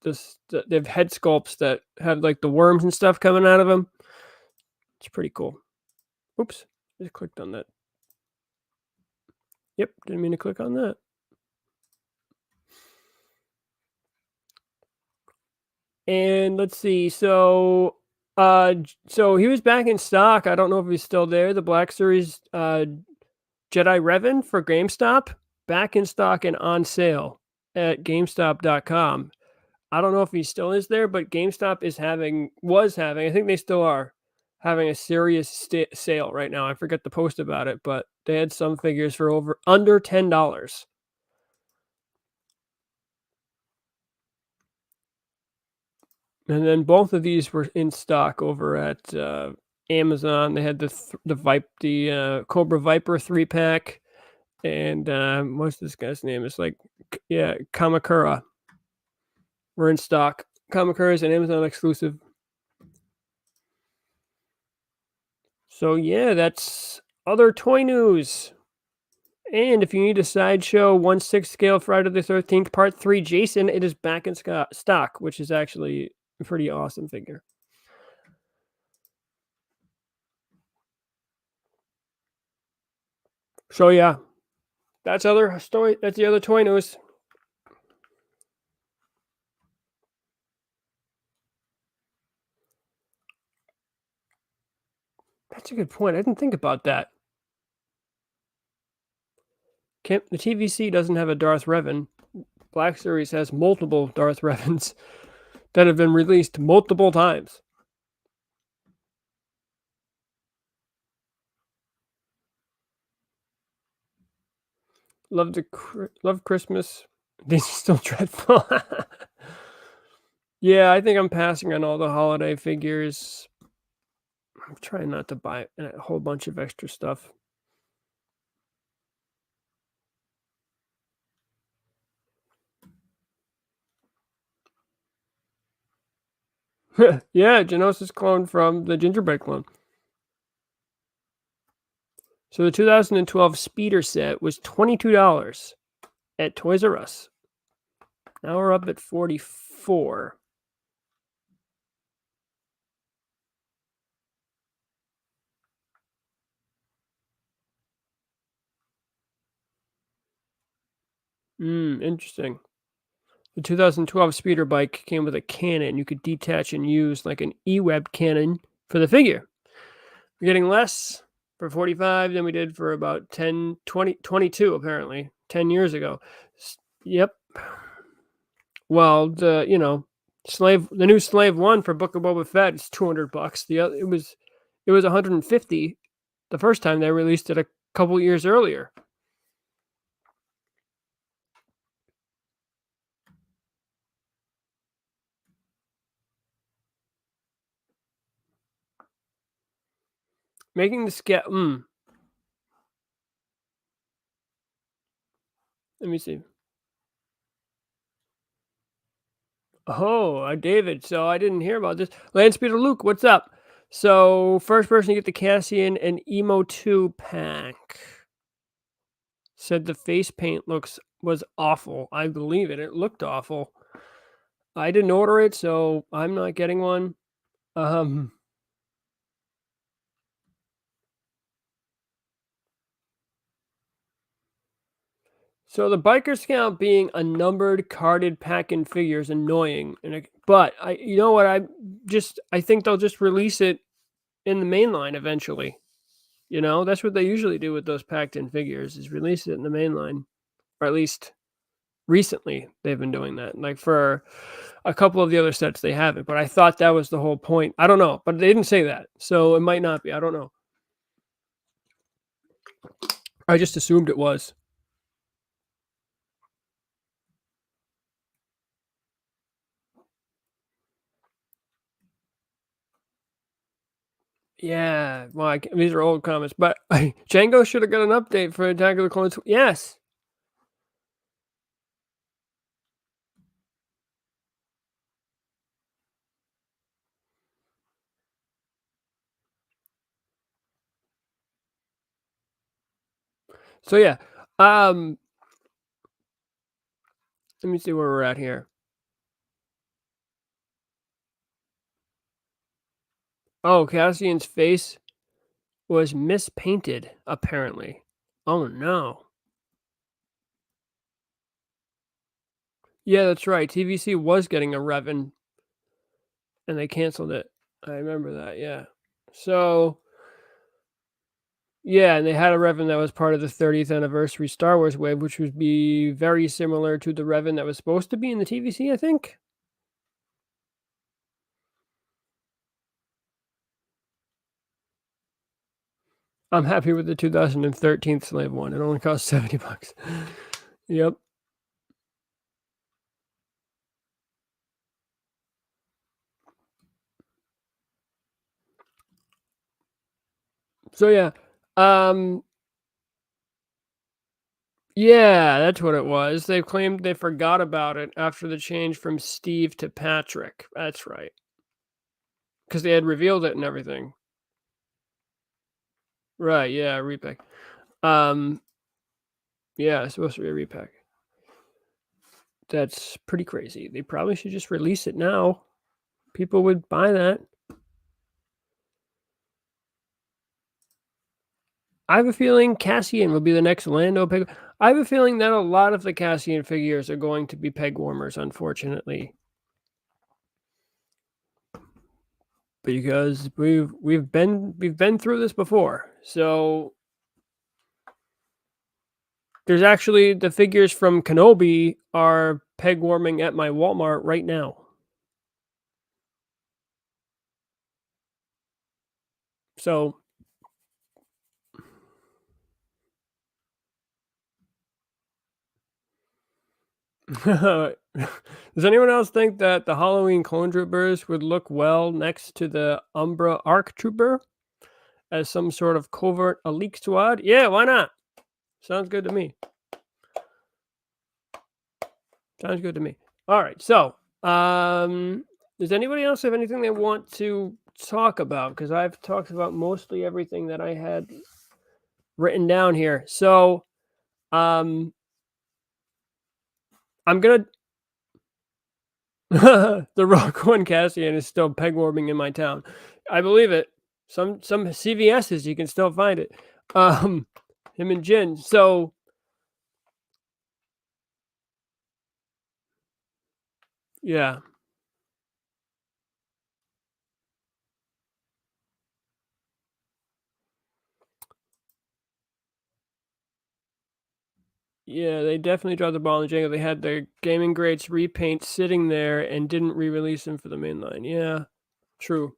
Speaker 1: this. They have head sculpts that have like the worms and stuff coming out of them. It's pretty cool. Oops, I just clicked on that. Yep, didn't mean to click on that. And let's see. So he was back in stock. I don't know if he's still there. The Black Series Jedi Revan for GameStop, back in stock and on sale at GameStop.com. I don't know if he still is there, but GameStop was having, I think they still are, having a serious sale right now. I forget the post about it, but they had some figures for under $10. And then both of these were in stock over at Amazon. They had the Cobra Viper 3-pack, and what's this guy's name? It's like, yeah, Kamakura. We're in stock. Kamakura is an Amazon exclusive. So yeah, that's other toy news. And if you need a Sideshow 1/6 scale Friday the 13th Part 3 Jason, it is back in stock, which is actually a pretty awesome figure. So yeah, that's the other toy news. That's a good point. I didn't think about that. The TVC doesn't have a Darth Revan. Black Series has multiple Darth Revans that have been released multiple times. Love Christmas. These are still dreadful. Yeah, I think I'm passing on all the holiday figures. I'm trying not to buy a whole bunch of extra stuff. Yeah, Geonosis clone from the Gingerbread clone. So the 2012 Speeder set was $22 at Toys R Us. Now we're up at $44. Interesting. The 2012 speeder bike came with a cannon you could detach and use like an E-Web cannon for the figure. We're getting less for 45 than we did for about 22 apparently 10 years ago. Yep. Well, the new Slave 1 for Book of Boba Fett is $200. It was $150 the first time they released it a couple years earlier. Making the scale. Let me see. Oh, David. So I didn't hear about this. Landspeeder Luke, what's up? So first person to get the Cassian and Emo 2 pack. Said the face paint was awful. I believe it. It looked awful. I didn't order it, so I'm not getting one. So the biker scout being a numbered carded pack in figure is annoying, but you know what, I think they'll just release it in the main line eventually. You know, that's what they usually do with those packed in figures, is release it in the main line, or at least recently they've been doing that. Like for a couple of the other sets they haven't, but I thought that was the whole point. I don't know, but they didn't say that, so it might not be. I don't know. I just assumed it was. Yeah, well, these are old comments, but Django should have got an update for Attack of the Clones. Yes. So yeah, let me see where we're at here. Oh, Cassian's face was mispainted, apparently. Oh no. Yeah, that's right. TVC was getting a Revan, and they canceled it. I remember that. Yeah. So yeah, and they had a Revan that was part of the 30th anniversary Star Wars wave, which would be very similar to the Revan that was supposed to be in the TVC, I think. I'm happy with the 2013 Slave one. It only cost $70. Yep. So yeah. Yeah, that's what it was. They claimed they forgot about it after the change from Steve to Patrick. That's right. Because they had revealed it and everything. Right, yeah, repack. Yeah, it's supposed to be a repack. That's pretty crazy. They probably should just release it now. People would buy that. I have a feeling Cassian will be the next Lando peg. I have a feeling that a lot of the Cassian figures are going to be peg warmers, unfortunately. Because we've been through this before. So there's actually the figures from Kenobi are peg warming at my Walmart right now. So does anyone else think that the Halloween clone troopers would look well next to the Umbra Arc Trooper as some sort of covert elite squad? Yeah, why not? Sounds good to me. Sounds good to me. All right, so does anybody else have anything they want to talk about? Because I've talked about mostly everything that I had written down here. So I'm gonna the Rock One Cassian is still peg warming in my town. I believe it. Some CVS's you can still find it. Him and Jin. So yeah. Yeah, they definitely dropped the ball in Django. They had their gaming grades repaint sitting there and didn't re-release them for the mainline. Yeah, true.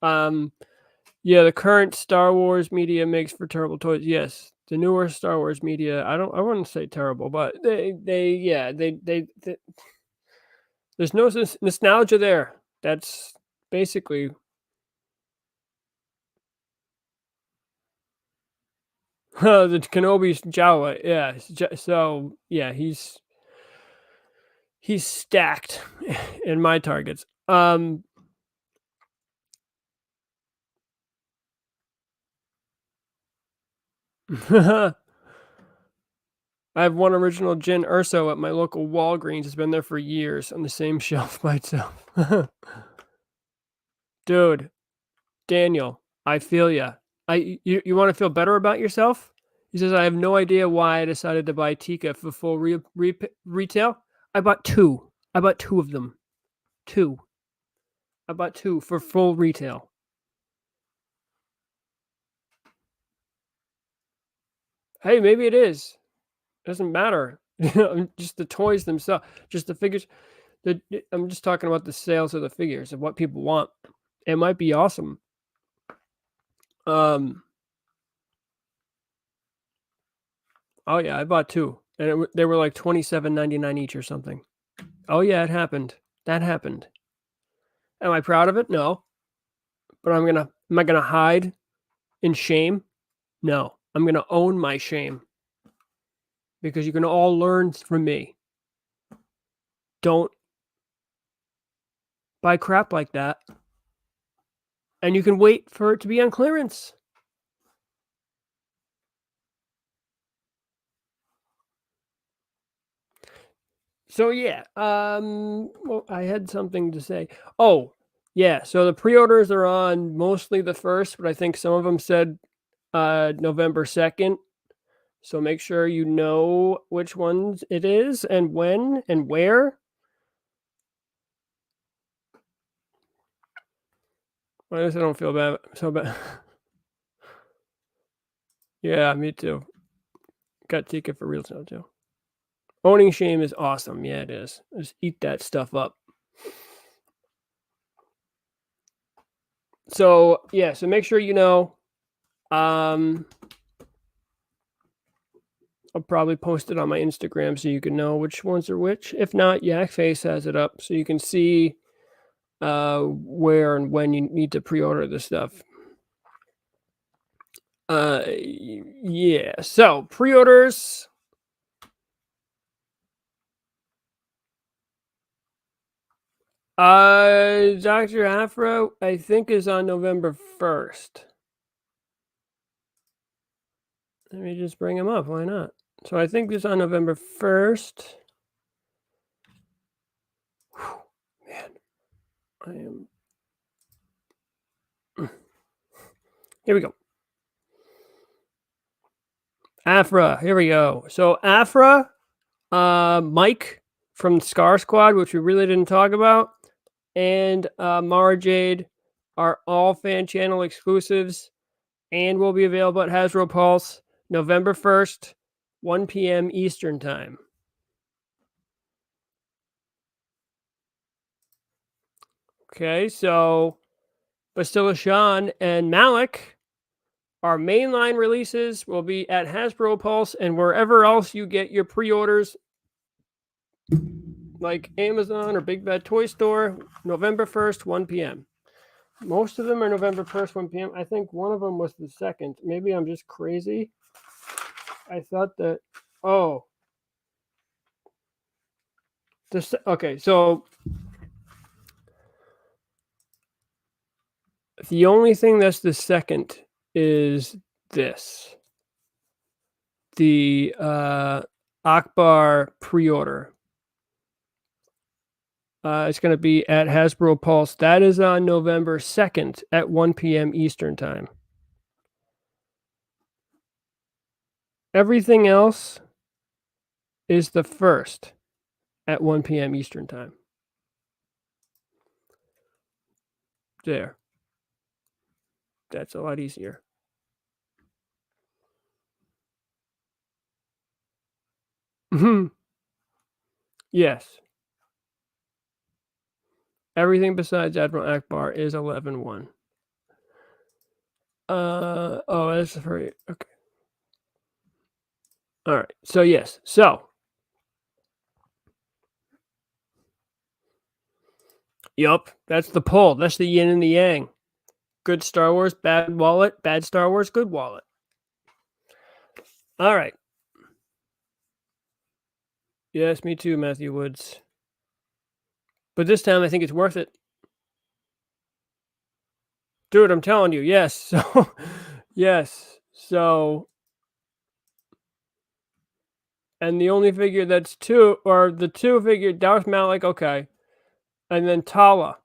Speaker 1: Yeah, the current Star Wars media makes for terrible toys. Yes, the newer Star Wars media. I wouldn't say terrible, but they there's no nostalgia there. That's basically The Kenobi's Jawa, yeah. So yeah, he's stacked in my targets. I have one original Jyn Erso at my local Walgreens. It's been there for years on the same shelf by itself. Dude, Daniel, I feel ya. You want to feel better about yourself? He says, I have no idea why I decided to buy Tika for full retail. I bought two. I bought two of them. Two. I bought two for full retail. Hey, maybe it is. Doesn't matter. Just the toys themselves, just the figures. I'm just talking about the sales of the figures, of what people want. It might be awesome. Oh yeah, I bought two, and they were like $27.99 each or something. Oh yeah, it happened. That happened. Am I proud of it? No. But am I gonna hide in shame? No. I'm gonna own my shame. Because you can all learn from me. Don't buy crap like that. And you can wait for it to be on clearance. So yeah, well, I had something to say. Oh, yeah, so the pre-orders are on mostly the 1st, but I think some of them said November 2nd. So make sure you know which ones it is and when and where. I guess I don't feel bad. So bad. Yeah, me too. Got Tika for real now too. Owning shame is awesome. Yeah, it is. Just eat that stuff up. So yeah, so make sure you know. I'll probably post it on my Instagram so you can know which ones are which. If not, Yakface has it up so you can see where and when you need to pre-order this stuff. Yeah. So pre-orders. Dr. Afro, I think, is on November 1st. Let me just bring him up. Why not? So I think this is on November 1st. Whew, man, I am. Here we go. Afra, here we go. So Afra, Mike from Scar Squad, which we really didn't talk about, and Mara Jade are all fan channel exclusives and will be available at Hasbro Pulse November 1st, 1 p.m. Eastern Time. Okay, so Bastilla Sean and Malik, our mainline releases will be at Hasbro Pulse and wherever else you get your pre-orders, like Amazon or Big Bad Toy Store, November 1st, 1 p.m. Most of them are November 1st, 1 p.m. I think one of them was the 2nd. Maybe I'm just crazy. I thought that, oh. Okay, so the only thing that's the 2nd is this. The Akbar pre-order. It's going to be at Hasbro Pulse. That is on November 2nd at 1 p.m. Eastern Time. Everything else is the 1st at 1 p.m. Eastern Time. There. That's a lot easier. Yes. Everything besides Admiral Akbar is 11-1. Oh, that's very okay. All right. So yes. So yup, that's the pull. That's the yin and the yang. Good Star Wars, bad wallet. Bad Star Wars, good wallet. All right. Yes, me too, Matthew Woods. But this time I think it's worth it. Dude, I'm telling you, yes. So, yes. So, and the only figure that's two, or the two figure, Darth Malik, okay. And then Tala.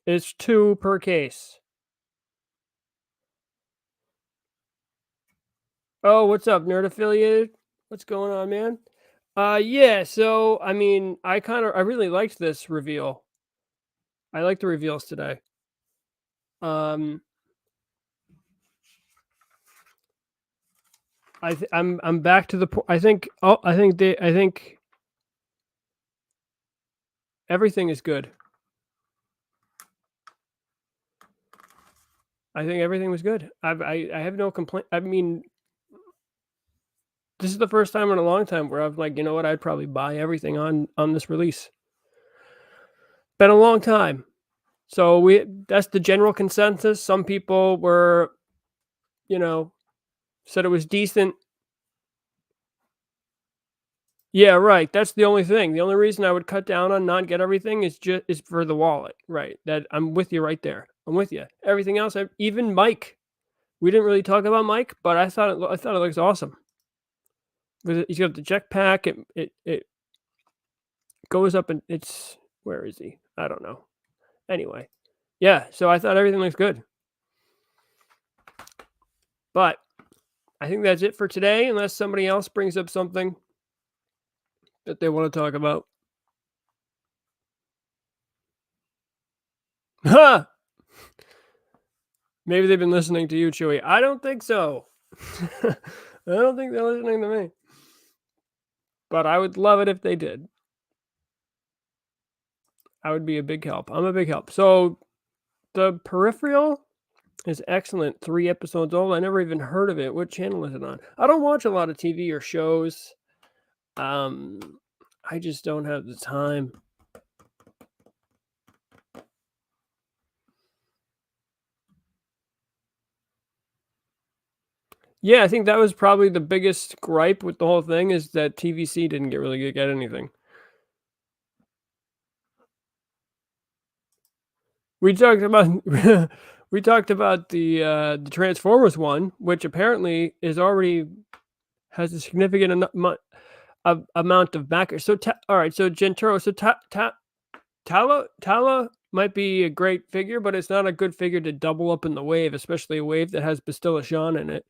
Speaker 1: It's 2 per case. Oh, what's up, Nerd Affiliated? What's going on, man? Yeah, so, I mean, I really liked this reveal. I like the reveals today. I'm back to the point. I think everything is good. I think everything was good. I have no complaint. I mean, this is the first time in a long time where I'm like, you know what? I'd probably buy everything on this release. Been a long time. So that's the general consensus. Some people were, said it was decent. Yeah, right. That's the only thing. The only reason I would cut down on not get everything is for the wallet. Right. That I'm with you right there. I'm with you. Everything else, even Mike. We didn't really talk about Mike, but I thought it looks awesome. He's got the jetpack. It goes up and where is he? I don't know. Anyway, yeah. So I thought everything looks good. But I think that's it for today, unless somebody else brings up something that they want to talk about. Ha! Maybe they've been listening to you, CHEWIE. I don't think so. I don't think they're listening to me. But I would love it if they did. I would be a big help. I'm a big help. So the Peripheral is excellent. 3 episodes old. I never even heard of it. What channel is it on? I don't watch a lot of TV or shows. I just don't have the time. Yeah, I think that was probably the biggest gripe with the whole thing, is that TVC didn't really get anything. We talked about the Transformers one, which apparently has a significant amount of backers. So all right, so Genturo, so Tala might be a great figure, but it's not a good figure to double up in the wave, especially a wave that has Bastilla Sean in it.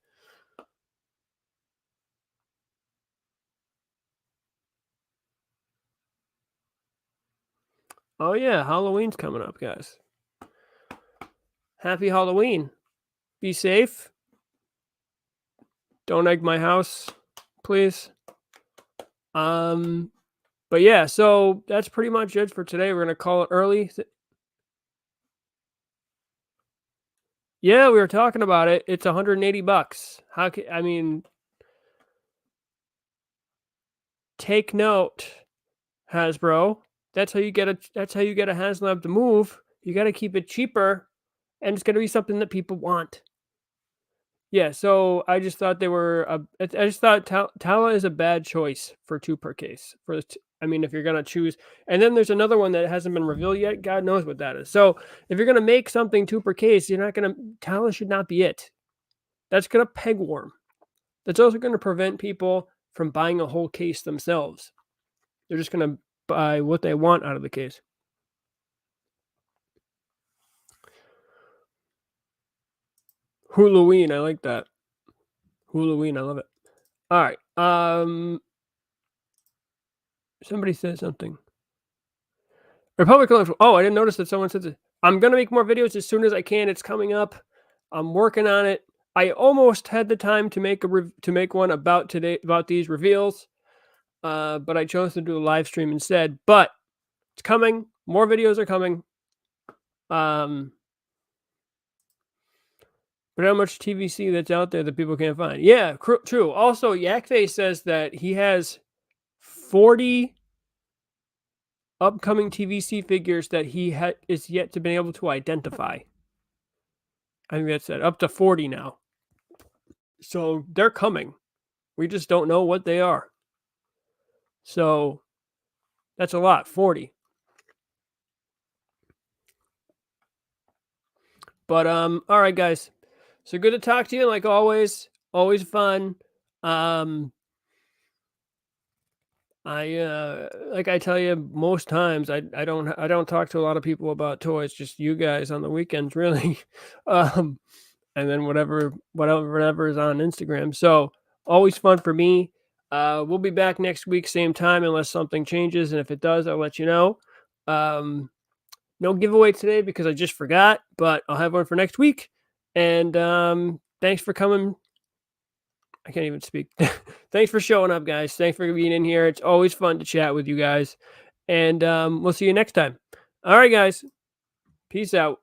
Speaker 1: Oh yeah, Halloween's coming up, guys. Happy Halloween. Be safe. Don't egg my house, please. But yeah, so that's pretty much it for today. We're gonna call it early. Yeah, we were talking about it. It's $180. I mean, take note, Hasbro. That's how you get a Hazlab to move. You got to keep it cheaper, and it's gonna be something that people want. Yeah, so I just thought they were. I just thought Tala is a bad choice for 2 per case. I mean, if you're gonna choose, and then there's another one that hasn't been revealed yet. God knows what that is. So if you're gonna make something 2 per case, Tala should not be it. That's gonna peg warm. That's also gonna prevent people from buying a whole case themselves. They're just gonna buy what they want out of the case. Halloween, I like that. Halloween, I love it. All right. Somebody said something. Republic. Oh, I didn't notice that someone said that. I'm gonna make more videos as soon as I can. It's coming up. I'm working on it. I almost had the time to make one about these reveals, but I chose to do a live stream instead. But it's coming. More videos are coming. But how much TVC that's out there that people can't find? Yeah, true. Also, Yakface says that he has 40 upcoming TVC figures that he is yet to be able to identify. I think that's it. Up to 40 now. So they're coming. We just don't know what they are. So that's a lot, 40. But all right, guys. So good to talk to you, like always. Always fun. Like I tell you most times, I don't talk to a lot of people about toys, just you guys on the weekends, really. um, and then whatever is on Instagram. So always fun for me. We'll be back next week, same time, unless something changes, and if it does, I'll let you know. No giveaway today because I just forgot, but I'll have one for next week. And thanks for coming. I can't even speak. Thanks for showing up, guys. Thanks for being in here. It's always fun to chat with you guys. And we'll see you next time. All right, guys. Peace out.